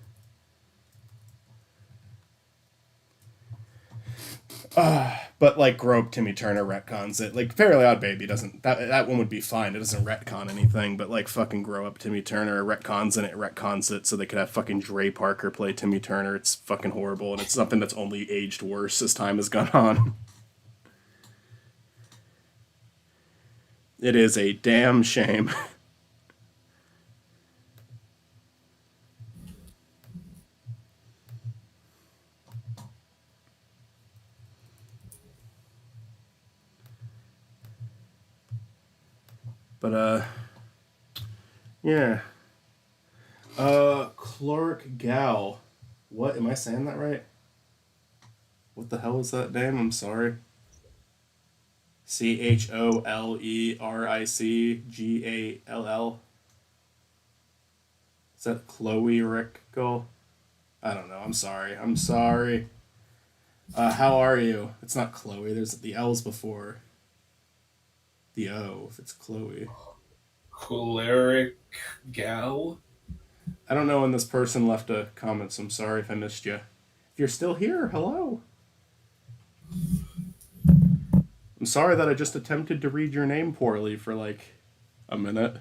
like Grow Up Timmy Turner retcons it. Like Fairly Odd Baby doesn't, that one would be fine. It doesn't retcon anything, but like fucking Grow Up Timmy Turner retcons it so they could have fucking Dre Parker play Timmy Turner. It's fucking horrible, and it's something that's only aged worse as time has gone on. It is a damn shame. But yeah. Clark Gal. What am I saying that right? What the hell is that name? I'm sorry. CholerickGall. Is that Chloe Rickle? I don't know. I'm sorry. I'm sorry. How are you? It's not Chloe. There's the L's before the O. If it's Chloe. Choleric gal. I don't know when this person left a comment, so I'm sorry if I missed you. If you're still here, hello. I'm sorry that I just attempted to read your name poorly for like a minute.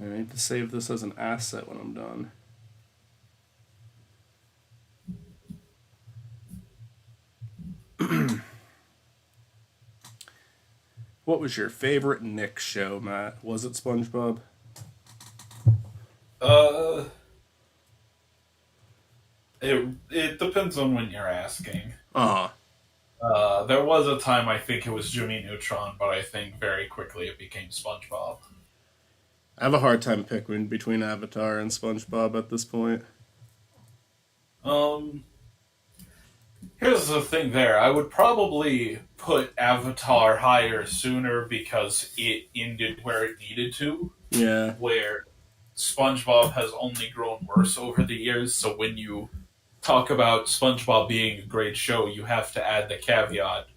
I need to save this as an asset when I'm done. What was your favorite Nick show, Matt? Was it SpongeBob? Uh, it depends on when you're asking. Uh huh. There was a time I think it was Jimmy Neutron, but I think very quickly it became SpongeBob. I have a hard time picking between Avatar and SpongeBob at this point. Um, Here's the thing there. I would probably put Avatar higher sooner because it ended where it needed to, Yeah. where SpongeBob has only grown worse over the years, so when you talk about SpongeBob being a great show, you have to add the caveat.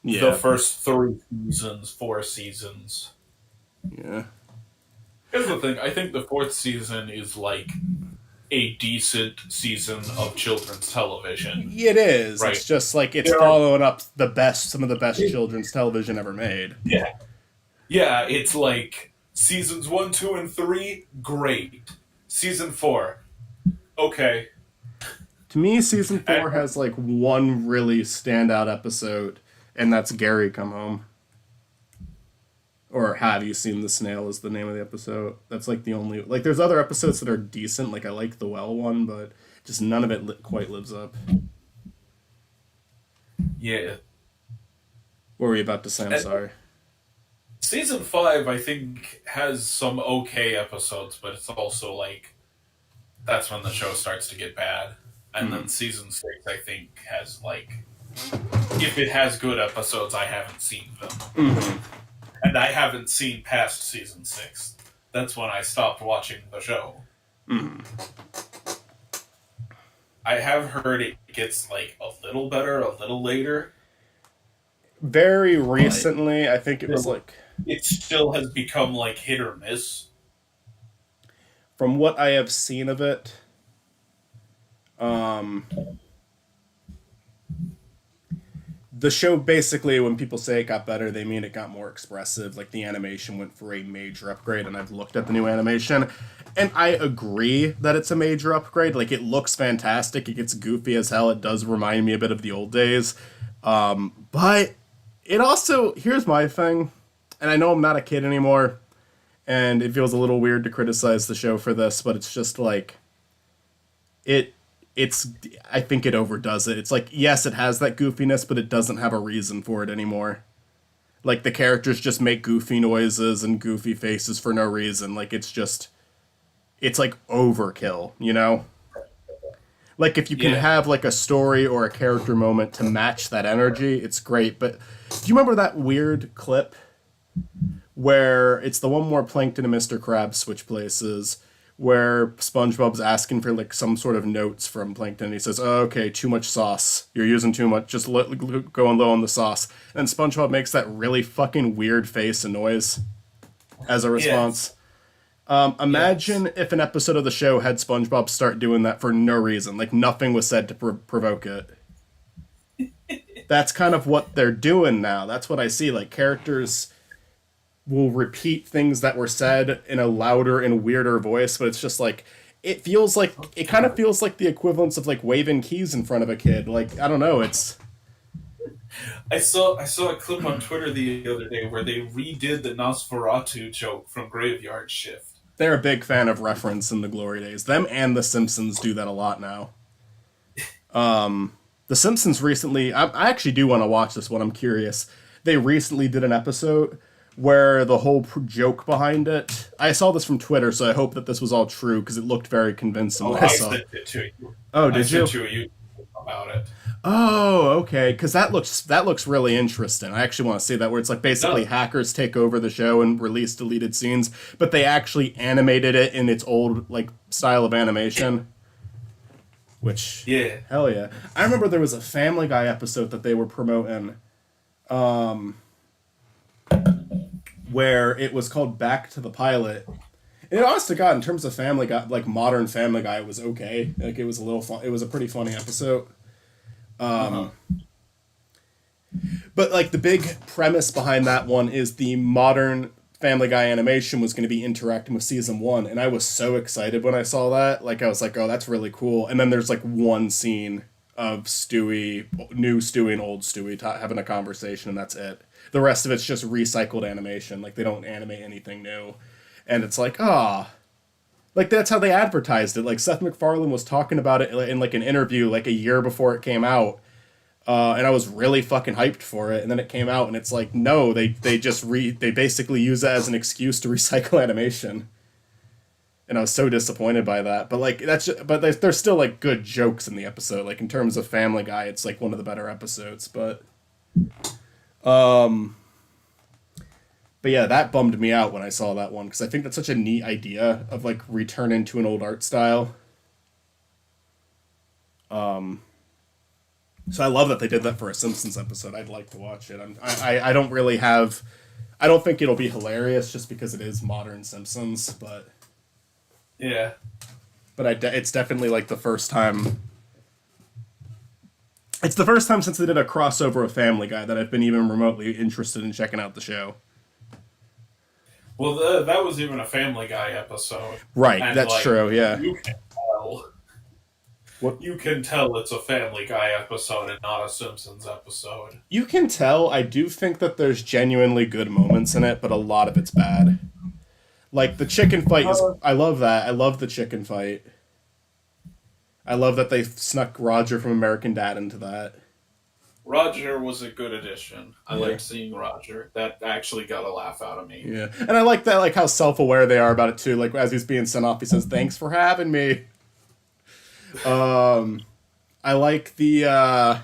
The Yeah. first 3 seasons, 4 seasons. Yeah. Here's the thing. I think the fourth season is like a decent season of children's television. It is. Right. It's just like it's There are- following up some of the best children's television ever made. Yeah. Yeah, it's like seasons 1, 2, and 3, great. Season 4, okay. To me, season 4 has like one really standout episode, and that's Gary Come Home. Or Have You Seen the Snail is the name of the episode. That's like the only like. There's other episodes that are decent. Like I like the well one, but just none of it quite lives up. Yeah. What were you about to say? I'm sorry. Season 5, I think, has some okay episodes, but it's also like that's when the show starts to get bad. And then season 6, I think, has like if it has good episodes, I haven't seen them. And I haven't seen past season 6. That's when I stopped watching the show. I have heard it gets like a little better a little later. Very recently, I think it was like It still has become like hit or miss. from what I have seen of it, the show basically, when people say it got better, they mean it got more expressive. Like the animation went for a major upgrade, and I've looked at the new animation, and I agree that it's a major upgrade. Like it looks fantastic. It gets goofy as hell. It does remind me a bit of the old days, but it also here's my thing, and I know I'm not a kid anymore, and it feels a little weird to criticize the show for this, but it's just like it's I think it overdoes it. It's like yes, it has that goofiness, but it doesn't have a reason for it anymore. Like the characters just make goofy noises and goofy faces for no reason. Like it's like overkill, you know? Like if you can have like a story or a character moment to match that energy, it's great. But do you remember that weird clip where it's the one where Plankton and Mr. Krabs switch places, where SpongeBob's asking for like some sort of notes from Plankton. He says, "Oh, okay, too much sauce. You're using too much. Just going low on the sauce." And SpongeBob makes that really fucking weird face and noise as a response. Imagine if an episode of the show had SpongeBob start doing that for no reason, like nothing was said to provoke it. That's kind of what they're doing now. That's what I see. Like characters will repeat things that were said in a louder and weirder voice, but it's just like it kind of feels like the equivalence of like waving keys in front of a kid. Like I don't know, it's I saw a clip on Twitter the other day where they redid the Nosferatu joke from Graveyard Shift. They're a big fan of reference in the glory days. Them and The Simpsons do that a lot now. The Simpsons recently, I actually do want to watch this one. I'm curious. They recently did an episode where the whole joke behind it. I saw this from Twitter, so I hope that this was all true because it looked very convincing Oh, when I I saw it. sent it to you. Oh, I did you? sent you a YouTube about it. Oh, okay. Because that looks really interesting. I actually want to see that where it's like basically No, hackers take over the show and release deleted scenes, but they actually animated it in its old like style of animation. Which, yeah. hell yeah! I remember there was a Family Guy episode that they were promoting, where it was called Back to the Pilot. And honest to God, in terms of Family Guy, like modern Family Guy, it was okay. Like it was a little fun. It was a pretty funny episode. Uh-huh. But like the big premise behind that one is the modern Family Guy animation was going to be interacting with season one, and I was so excited when I saw that. Like I was like, oh, that's really cool. And then there's like one scene of Stewie, new Stewie and old Stewie having a conversation, and that's it. The rest of it's just recycled animation. Like they don't animate anything new, and it's like, ah. Like that's how they advertised it. Like Seth MacFarlane was talking about it in like an interview like a year before it came out, and I was really fucking hyped for it. And then it came out, and it's like, no, they basically use it as an excuse to recycle animation. And I was so disappointed by that. But like but there's still like good jokes in the episode. Like in terms of Family Guy, it's like one of the better episodes. But yeah, that bummed me out when I saw that one because I think that's such a neat idea of like returning to an old art style. So I love that they did that for a Simpsons episode. I'd like to watch it. I don't really have. I don't think it'll be hilarious just because it is modern Simpsons, Yeah. it's definitely like the first time. It's the first time since they did a crossover of Family Guy that I've been even remotely interested in checking out the show. Well, that was even a Family Guy episode, Right, and that's like true. Yeah. you can tell, What you can tell it's a Family Guy episode and not a Simpsons episode. you can tell, I do think that there's genuinely good moments in it, but a lot of it's bad. Like the chicken fight is. I love that. I love the chicken fight. I love that they snuck Roger from American Dad into that. Roger was a good addition. I Yeah. liked seeing Roger. That actually got a laugh out of me. Yeah, and I like that, like how self-aware they are about it too. Like as he's being sent off, he says, "Thanks for having me." I like the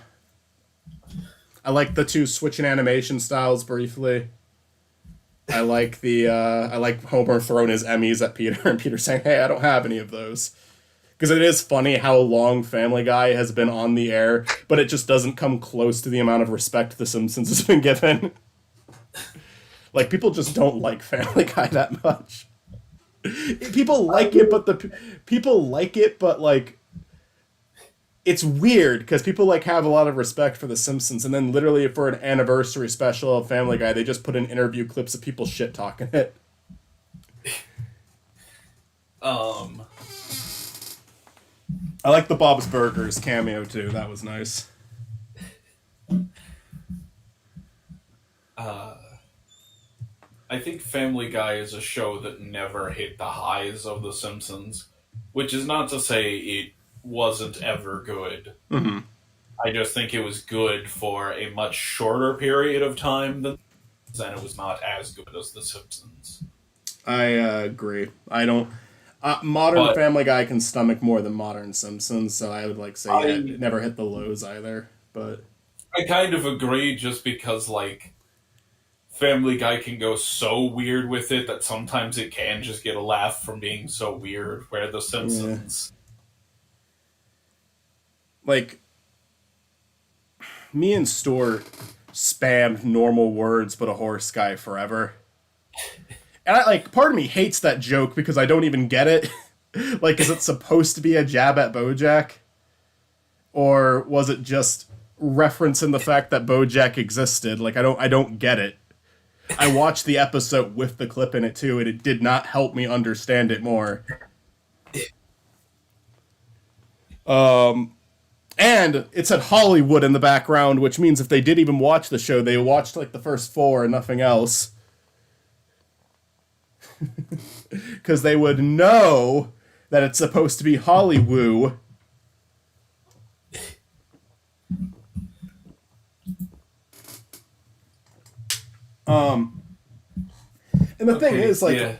two switching animation styles briefly. I like Homer throwing his Emmys at Peter and Peter saying, "Hey, I don't have any of those." Because it is funny how long Family Guy has been on the air, but it just doesn't come close to the amount of respect The Simpsons has been given. Like people just don't like Family Guy that much. People like it, but people like it, but like it's weird because people like have a lot of respect for The Simpsons, and then literally for an anniversary special of Family Guy, they just put in interview clips of people shit talking it. Um, I like the Bob's Burgers cameo too. That was nice. I think Family Guy is a show that never hit the highs of The Simpsons, which is not to say it wasn't ever good. Mm-hmm. I just think it was good for a much shorter period of time than, and it was not as good as The Simpsons. I agree. I don't. Modern But Family Guy can stomach more than modern Simpsons, so I would like say yeah, I it never hit the lows either. But I kind of agree just because like Family Guy can go so weird with it that sometimes it can just get a laugh from being so weird, where The yeah, Simpsons. like me and Stuart spammed normal words but a horse guy forever. And I like part of me hates that joke because I don't even get it. Like, is it supposed to be a jab at BoJack? Or was it just referencing the fact that BoJack existed? Like I don't get it. I watched the episode with the clip in it too, and it did not help me understand it more. And it said Hollywood in the background, which means if they did even watch the show, they watched like the first four and nothing else. Because they would know that it's supposed to be Hollywood. And the thing is, like, yeah.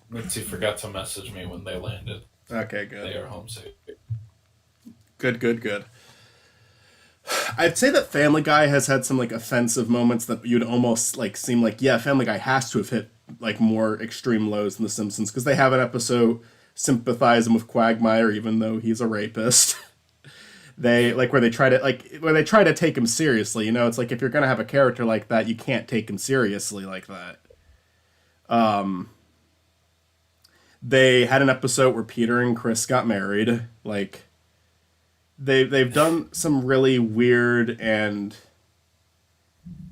Mitzi forgot to message me when they landed. okay, good. They are home safe. Good. I'd say that Family Guy has had some like offensive moments that you'd almost like seem like, yeah, Family Guy has to have hit like more extreme lows than The Simpsons because they have an episode sympathizing with Quagmire even though he's a rapist. They like where they try to take him seriously. You know, it's like if you're gonna have a character like that, you can't take him seriously like that. They had an episode where Peter and Chris got married. Like they've done some really weird and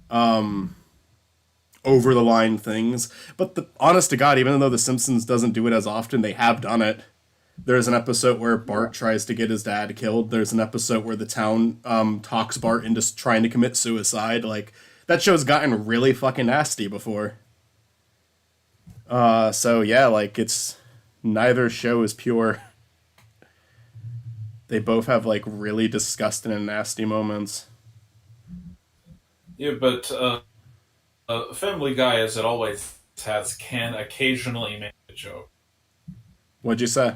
over the line things. But honest to God, even though The Simpsons doesn't do it as often, they have done it. There's an episode where Bart tries to get his dad killed. There's an episode where the town talks Bart into trying to commit suicide. Like that show's gotten really fucking nasty before. So yeah, like it's neither show is pure. They both have like really disgusting and nasty moments. Yeah, but Family Guy, as it always has, can occasionally make a joke. What'd you say?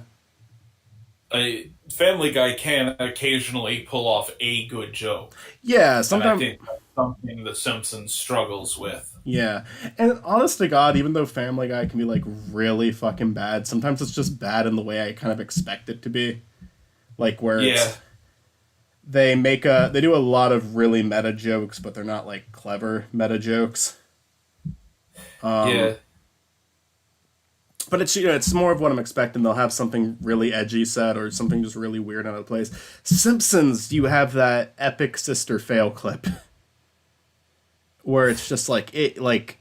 A Family Guy can occasionally pull off a good joke. Yeah, And I sometimes. think that's something The Simpsons struggles with. Yeah, and honest to God, even though Family Guy can be like really fucking bad, sometimes it's just bad in the way I kind of expect it to be. Like where Yeah. it's they do a lot of really meta jokes, but they're not like clever meta jokes. Yeah. But it's more of what I'm expecting. They'll have something really edgy said or something just really weird out of place. Simpsons, you have that epic sister fail clip where it's just like it like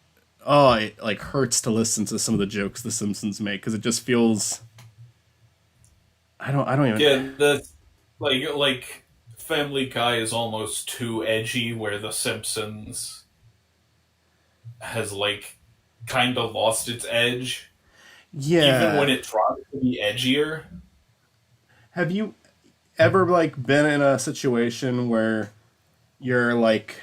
hurts to listen to some of the jokes the Simpsons make because it just feels I don't even Yeah, the like Family Guy is almost too edgy where The Simpsons has like kind of lost its edge. yeah. Even when it tries to be edgier. Have you ever like been in a situation where you're like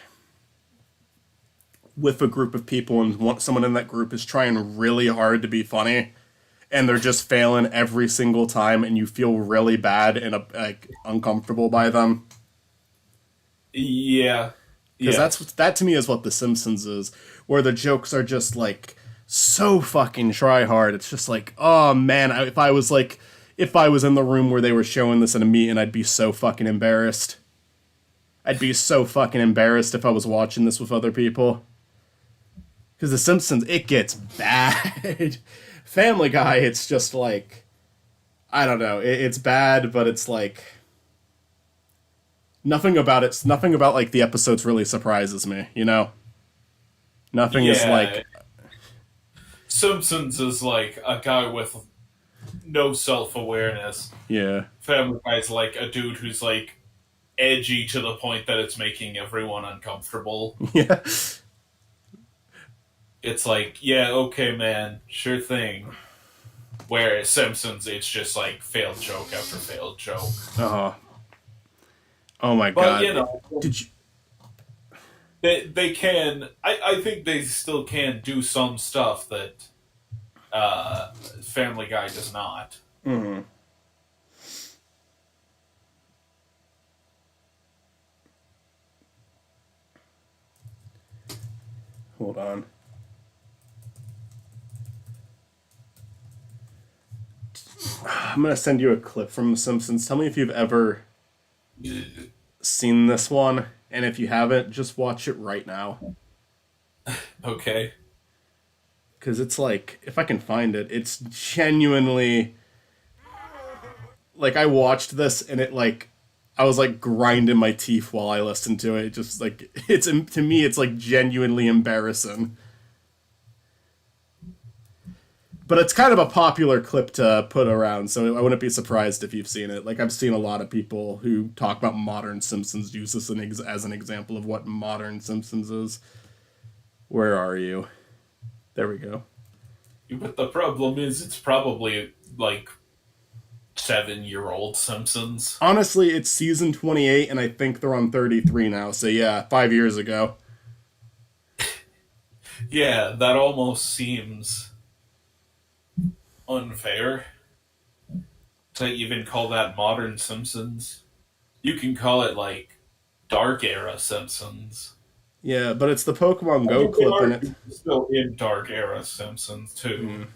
with a group of people and someone in that group is trying really hard to be funny and they're just failing every single time and you feel really bad and like uncomfortable by them? Yeah. Because Yeah. that to me is what The Simpsons is, where the jokes are just like so fucking try hard. It's just like, oh man, if I was in the room where they were showing this in a meeting, I'd be so fucking embarrassed. I'd be so fucking embarrassed if I was watching this with other people. Because The Simpsons, it gets bad. Family Guy, it's just like, I don't know, it's bad, but it's like nothing about like the episodes really surprises me. You know, nothing is like. Simpsons is like a guy with no self awareness. Yeah. Family Guy's like a dude who's like edgy to the point that it's making everyone uncomfortable. Yeah. It's like, yeah, okay, man, sure thing. Whereas Simpsons, it's just like failed joke after failed joke. Oh. Oh my But god. you know, Did you? they can. I think they still can do some stuff that Family Guy does not. Mm-hmm. Hold on. I'm gonna send you a clip from The Simpsons. Tell me if you've ever seen this one, and if you haven't, just watch it right now. Okay. Because it's like, if I can find it, it's genuinely like I watched this and it like I was like grinding my teeth while I listened to it. Just like it's to me, it's like genuinely embarrassing. But it's kind of a popular clip to put around, so I wouldn't be surprised if you've seen it. Like I've seen a lot of people who talk about modern Simpsons use this as an example of what modern Simpsons is. Where are you? There we go. But the problem is, it's probably like 7-year-old Simpsons. Honestly, it's season 28, and I think they're on 33 now. So yeah, 5 years ago. Yeah, that almost seems unfair to even call that modern Simpsons. You can call it like Dark Era Simpsons. Yeah, but it's the Pokemon I Go mean, they clip in are it. still in Dark Era Simpsons too. Mm.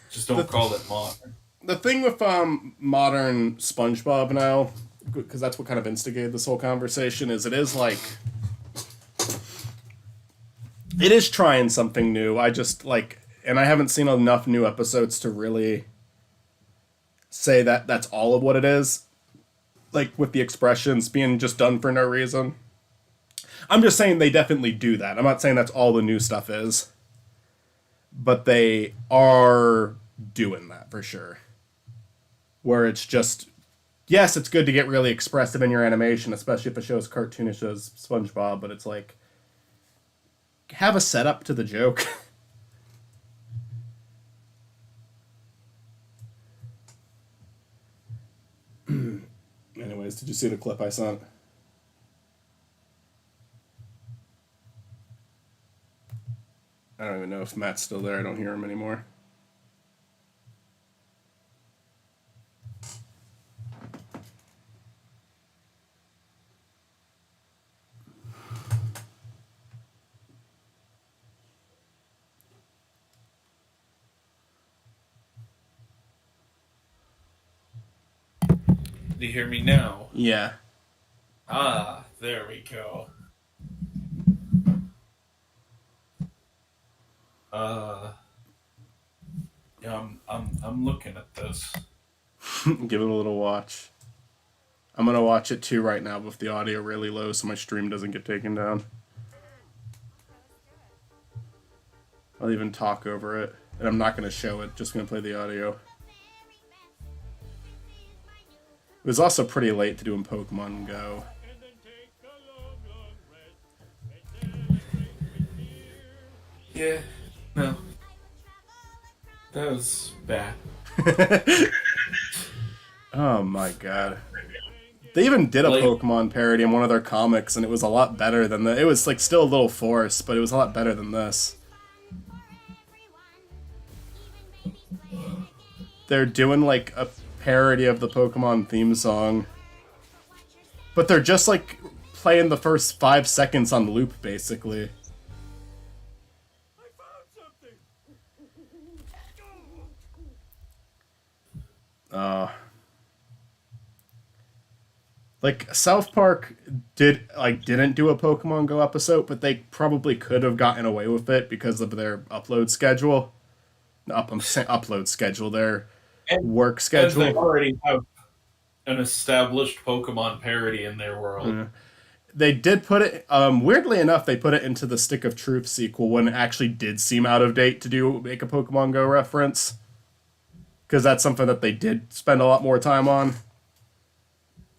Just The don't call it modern. the thing with modern SpongeBob now, because that's what kind of instigated this whole conversation, is it is like it is trying something new. I just like, and I haven't seen enough new episodes to really say that that's all of what it is. Like with the expressions being just done for no reason. I'm just saying they definitely do that. I'm not saying that's all the new stuff is, but they are doing that for sure. Where it's just, yes, it's good to get really expressive in your animation, especially if a show's cartoonish as SpongeBob, but it's like, have a setup to the joke. Anyways, did you see the clip I sent? I don't even know if Matt's still there. I don't hear him anymore. Do you hear me now? Yeah. Ah, there we go. Uh, yeah, I'm looking at this. Give it a little watch. I'm gonna watch it too right now with the audio really low so my stream doesn't get taken down. I'll even talk over it. And I'm not gonna show it, just gonna play the audio. It was also pretty late to do in Pokemon Go. Yeah, no. That was bad. Oh my god. They even did a Like, Pokemon parody in one of their comics, and it was a lot better than the. It was like still a little forced, but it was a lot better than this. They're doing like a parody of the Pokemon theme song, but they're just like playing the first 5 seconds on loop, basically. Uh, like South Park didn't do a Pokemon Go episode, but they probably could have gotten away with it because of their upload schedule. I'm saying upload schedule, their work and they schedule. already have an established Pokemon parody in their world. Yeah. They did put it. Weirdly enough, they put it into the Stick of Truth sequel when it actually did seem out of date to make a Pokemon Go reference, because that's something that they did spend a lot more time on.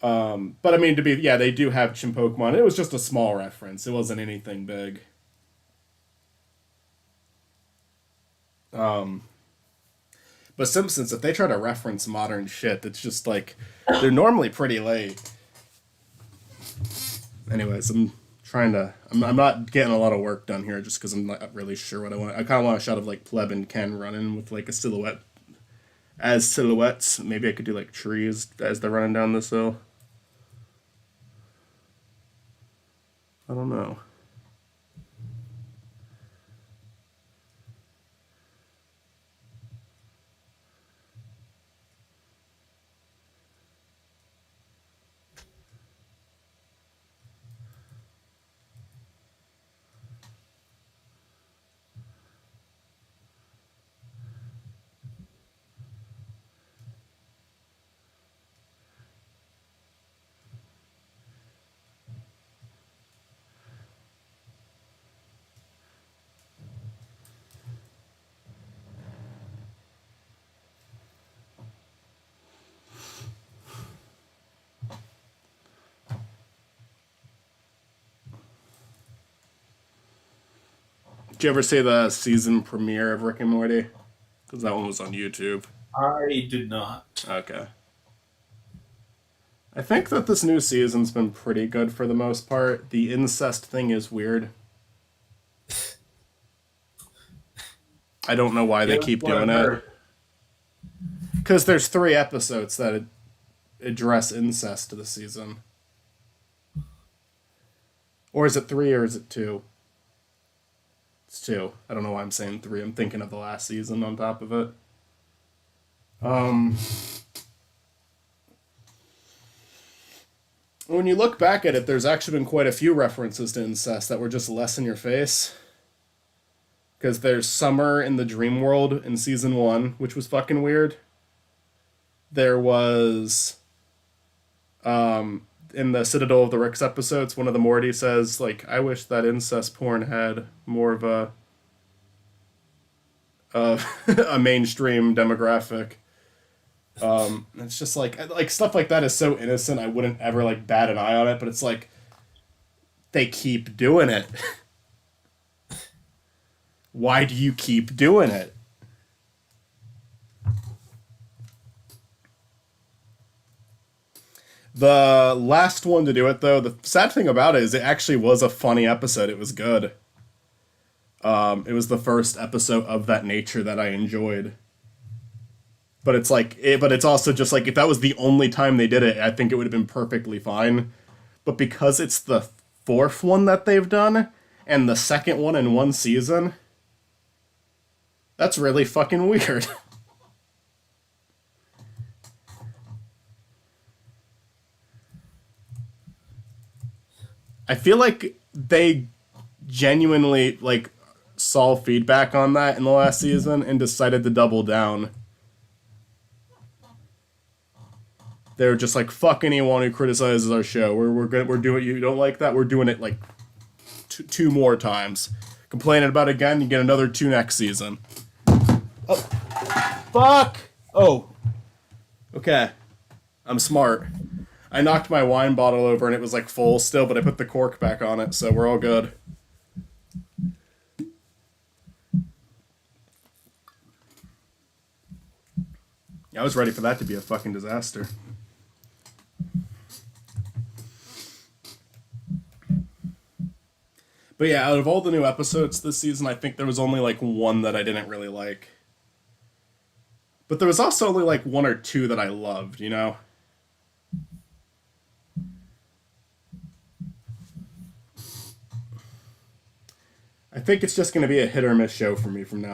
But I mean, they do have Chim Pokemon. It was just a small reference. It wasn't anything big. But Simpsons, if they try to reference modern shit, it's just like they're normally pretty late. Anyways, I'm not getting a lot of work done here just because I'm not really sure what I want. I kind of want a shot of like Pleb and Ken running with like a silhouette as silhouettes. Maybe I could do like trees as they're running down this hill. I don't know. you ever see the season premiere of Rick and Morty? Because that one was on YouTube. I did not. Okay. I think that this new season's been pretty good for the most part. The incest thing is weird. I don't know why they Yeah, keep that's what doing I've it. heard. Because there's 3 episodes that address incest this season. Or is it 3 or is it 2? It's 2. I don't know why I'm saying 3. I'm thinking of the last season on top of it. When you look back at it, there's actually been quite a few references to incest that were just less in your face. Because there's Summer in the Dream World in season 1, which was fucking weird. There was in the Citadel of the Ricks episodes, one of the Morty says, like, I wish that incest porn had more of a mainstream demographic. It's just like stuff like that is so innocent. I wouldn't ever like bat an eye on it, but it's like they keep doing it. Why do you keep doing it? The last one to do it, though, the sad thing about it is it actually was a funny episode. It was good. It was the first episode of that nature that I enjoyed. But it's like, but it's also just like, if that was the only time they did it, I think it would have been perfectly fine. But because it's the 4th one that they've done, and the 2nd one in one season, that's really fucking weird. I feel like they genuinely, like, saw feedback on that in the last season and decided to double down. They were just like, fuck anyone who criticizes our show. We're doing, you don't like that? We're doing it like 2 more times. Complaining about it again, you get another 2 next season. Oh, fuck! Oh. Okay. I'm smart. I knocked my wine bottle over and it was like full still, but I put the cork back on it, so we're all good. I was ready for that to be a fucking disaster. But yeah, out of all the new episodes this season, I think there was only like 1 that I didn't really like. But there was also only like 1 or 2 that I loved, you know? I think it's just going to be a hit or miss show for me from now